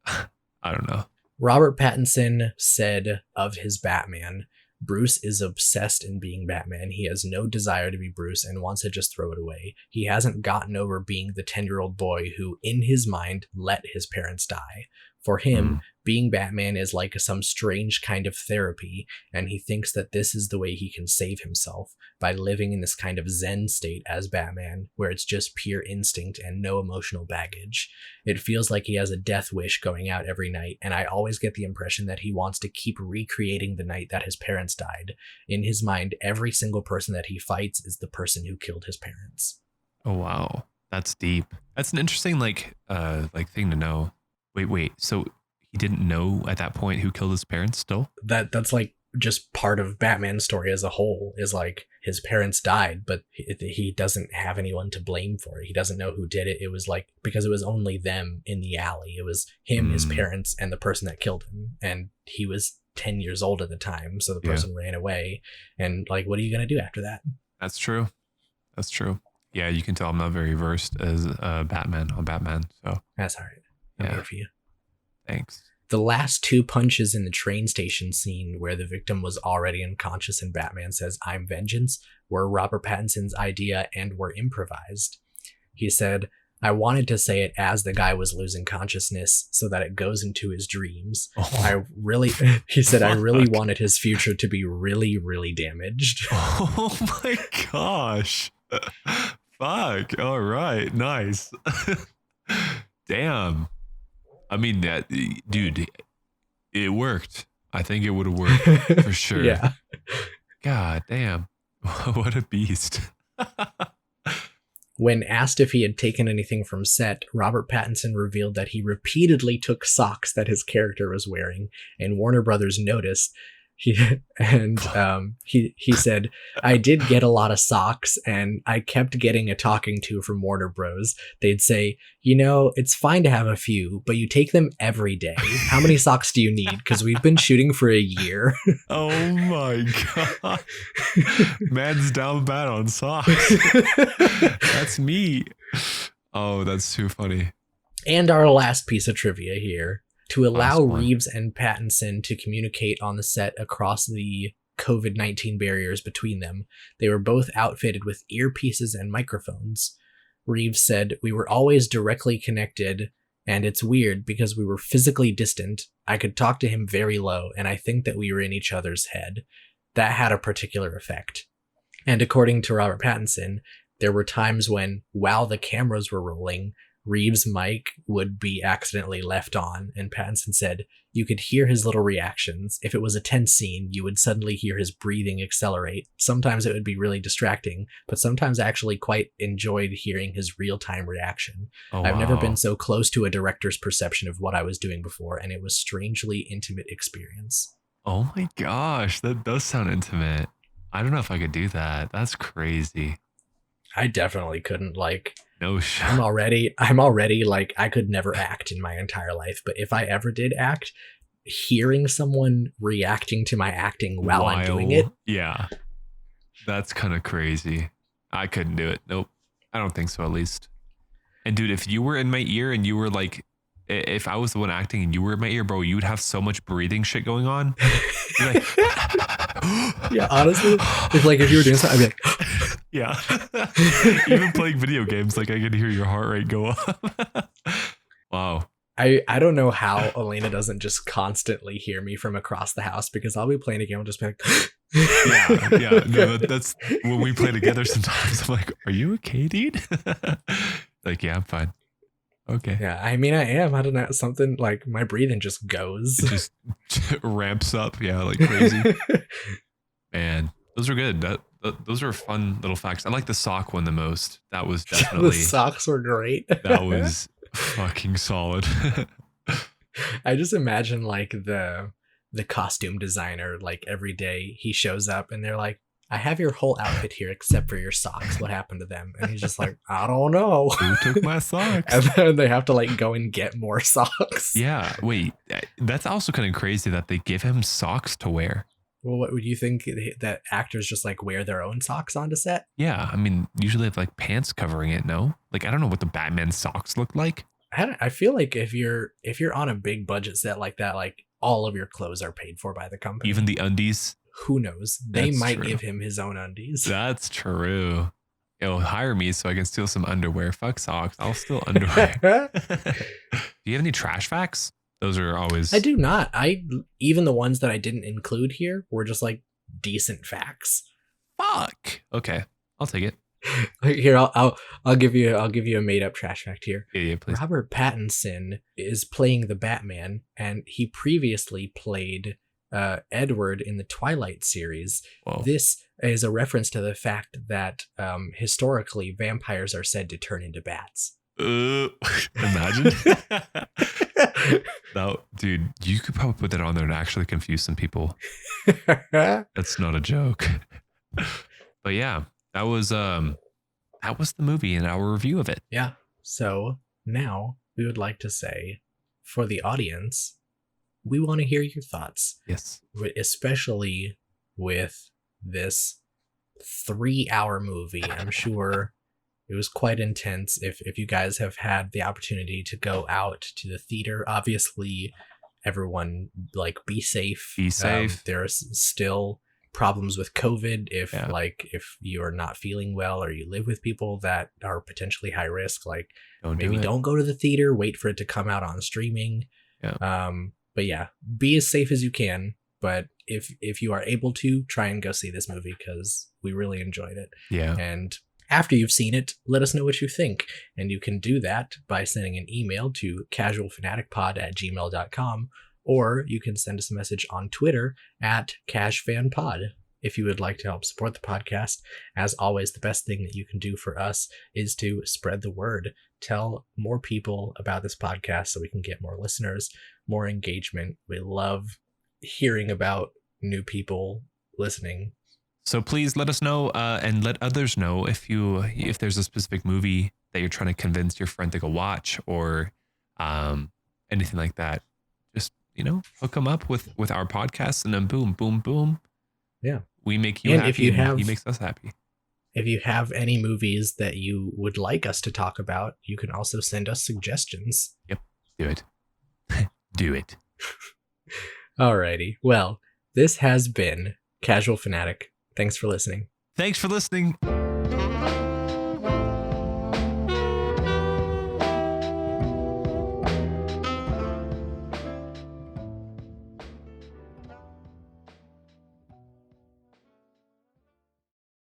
I don't know. Robert Pattinson said of his Batman, "Bruce is obsessed in being Batman. He has no desire to be Bruce and wants to just throw it away. He hasn't gotten over being the 10-year-old boy who, in his mind, let his parents die. For him, being Batman is like some strange kind of therapy, and he thinks that this is the way he can save himself, by living in this kind of Zen state as Batman, where it's just pure instinct and no emotional baggage. It feels like he has a death wish going out every night, and I always get the impression that he wants to keep recreating the night that his parents died. In his mind, every single person that he fights is the person who killed his parents." Oh, wow. That's deep. That's an interesting, thing to know. Wait. So he didn't know at that point who killed his parents still? That's like just part of Batman's story as a whole, is like his parents died, but he doesn't have anyone to blame for it. He doesn't know who did it. It was like, because it was only them in the alley. It was him, his parents, and the person that killed him. And he was 10 years old at the time. So the person ran away. And like, what are you going to do after that? That's true. Yeah, you can tell I'm not very versed as Batman. So That's all right. I'm here for you. Thanks. The last two punches in the train station scene, where the victim was already unconscious and Batman says, "I'm vengeance," were Robert Pattinson's idea and were improvised. He said, "I wanted to say it as the guy was losing consciousness so that it goes into his dreams. He said, I really wanted his future to be really, really damaged." Oh my gosh. Fuck. All right. Nice. Damn. I mean, dude, it worked. I think it would have worked for sure. Yeah. God damn. What a beast. When asked if he had taken anything from set, Robert Pattinson revealed that he repeatedly took socks that his character was wearing, and Warner Brothers noticed. He said, "I did get a lot of socks, and I kept getting a talking to from Warner Bros. They'd say, it's fine to have a few, but you take them every day. How many socks do you need? Because we've been shooting for a year." Oh my God. Man's down bad on socks. That's me. Oh, that's too funny. And our last piece of trivia here. To allow Last one. Reeves and Pattinson to communicate on the set across the COVID-19 barriers between them, they were both outfitted with earpieces and microphones. Reeves said, "We were always directly connected, and it's weird because we were physically distant. I could talk to him very low, and I think that we were in each other's head. That had a particular effect." And according to Robert Pattinson, there were times when, while the cameras were rolling, Reeves' mic would be accidentally left on, and Pattinson said, "You could hear his little reactions. If it was a tense scene, you would suddenly hear his breathing accelerate. Sometimes it would be really distracting, but sometimes I actually quite enjoyed hearing his real-time reaction. Oh, I've never wow. been so close to a director's perception of what I was doing before, and it was strangely intimate experience." Oh my gosh, that does sound intimate. I don't know if I could do that. That's crazy. I definitely couldn't, No shit. I'm already like, I could never act in my entire life, but if I ever did act, hearing someone reacting to my acting while I'm doing it, Yeah. That's kind of crazy. I couldn't do it. Nope. I don't think so, at least. And dude, if you were in my ear and you were like, if I was the one acting and you were in my ear, bro, you would have so much breathing shit going on. You're like, yeah, honestly, if you were doing something, I'd be like, yeah. Even playing video games, like I could hear your heart rate go up. Wow. I don't know how Elena doesn't just constantly hear me from across the house, because I'll be playing a game and just be like, Yeah. No, that's when we play together sometimes. I'm like, are you okay, dude? Like, yeah, I'm fine. Okay. yeah, I mean, I am. I don't know. Something like my breathing just goes. It just ramps up. Yeah, like crazy. Man, those are good. Those are fun little facts. I like the sock one the most. That was The definitely, socks were great. that was fucking solid. I just imagine like the costume designer, like every day he shows up and they're like, "I have your whole outfit here except for your socks. What happened to them?" And he's just like, "I don't know." Who took my socks? And then they have to like go and get more socks. Yeah, wait. That's also kind of crazy that they give him socks to wear. Well, what would you think that actors just like wear their own socks onto set? Yeah, I mean, usually they have like pants covering it. No, like I don't know what the Batman socks look like. I feel like if you're on a big budget set like that, like all of your clothes are paid for by the company. Even the undies. Who knows? They That's might true. give him his own undies. That's true. Yo, hire me so I can steal some underwear. Fuck socks. I'll steal underwear. Do you have any trash facts? Those are always. I do not. Even the ones that I didn't include here were just like decent facts. Fuck. Okay, I'll take it. Here, I'll give you a made up trash fact here. Yeah, please. Robert Pattinson is playing the Batman, and he previously played Edward in the Twilight series. Whoa. This is a reference to the fact that historically vampires are said to turn into bats. Imagine. No, dude, you could probably put that on there and actually confuse some people. That's not a joke. But yeah, that was the movie and our review of it. Yeah. So now we would like to say, for the audience, we want to hear your thoughts, Yes. especially with this 3-hour movie. I'm sure it was quite intense. If you guys have had the opportunity to go out to the theater, obviously everyone like be safe. Be safe. There's still problems with COVID. If Yeah. if you're not feeling well or you live with people that are potentially high risk, like Don't maybe do it. don't go to the theater, wait for it to come out on streaming. Yeah. But yeah, be as safe as you can. But if you are able to, try and go see this movie, because we really enjoyed it. Yeah. And after you've seen it, let us know what you think. And you can do that by sending an email to casualfanaticpod@gmail.com, or you can send us a message on Twitter @cashfanpod. If you would like to help support the podcast, as always, the best thing that you can do for us is to spread the word. Tell more people about this podcast so we can get more listeners, more engagement. We love hearing about new people listening. So please let us know and let others know if there's a specific movie that you're trying to convince your friend to go watch, or anything like that. Just hook them up with our podcast, and then boom, boom, boom. Yeah. We make you And happy. if you and have- he makes us happy. if you have any movies that you would like us to talk about, you can also send us suggestions. Do it. Do it. Alrighty. Well, this has been Casual Fanatic. Thanks for listening. Thanks for listening.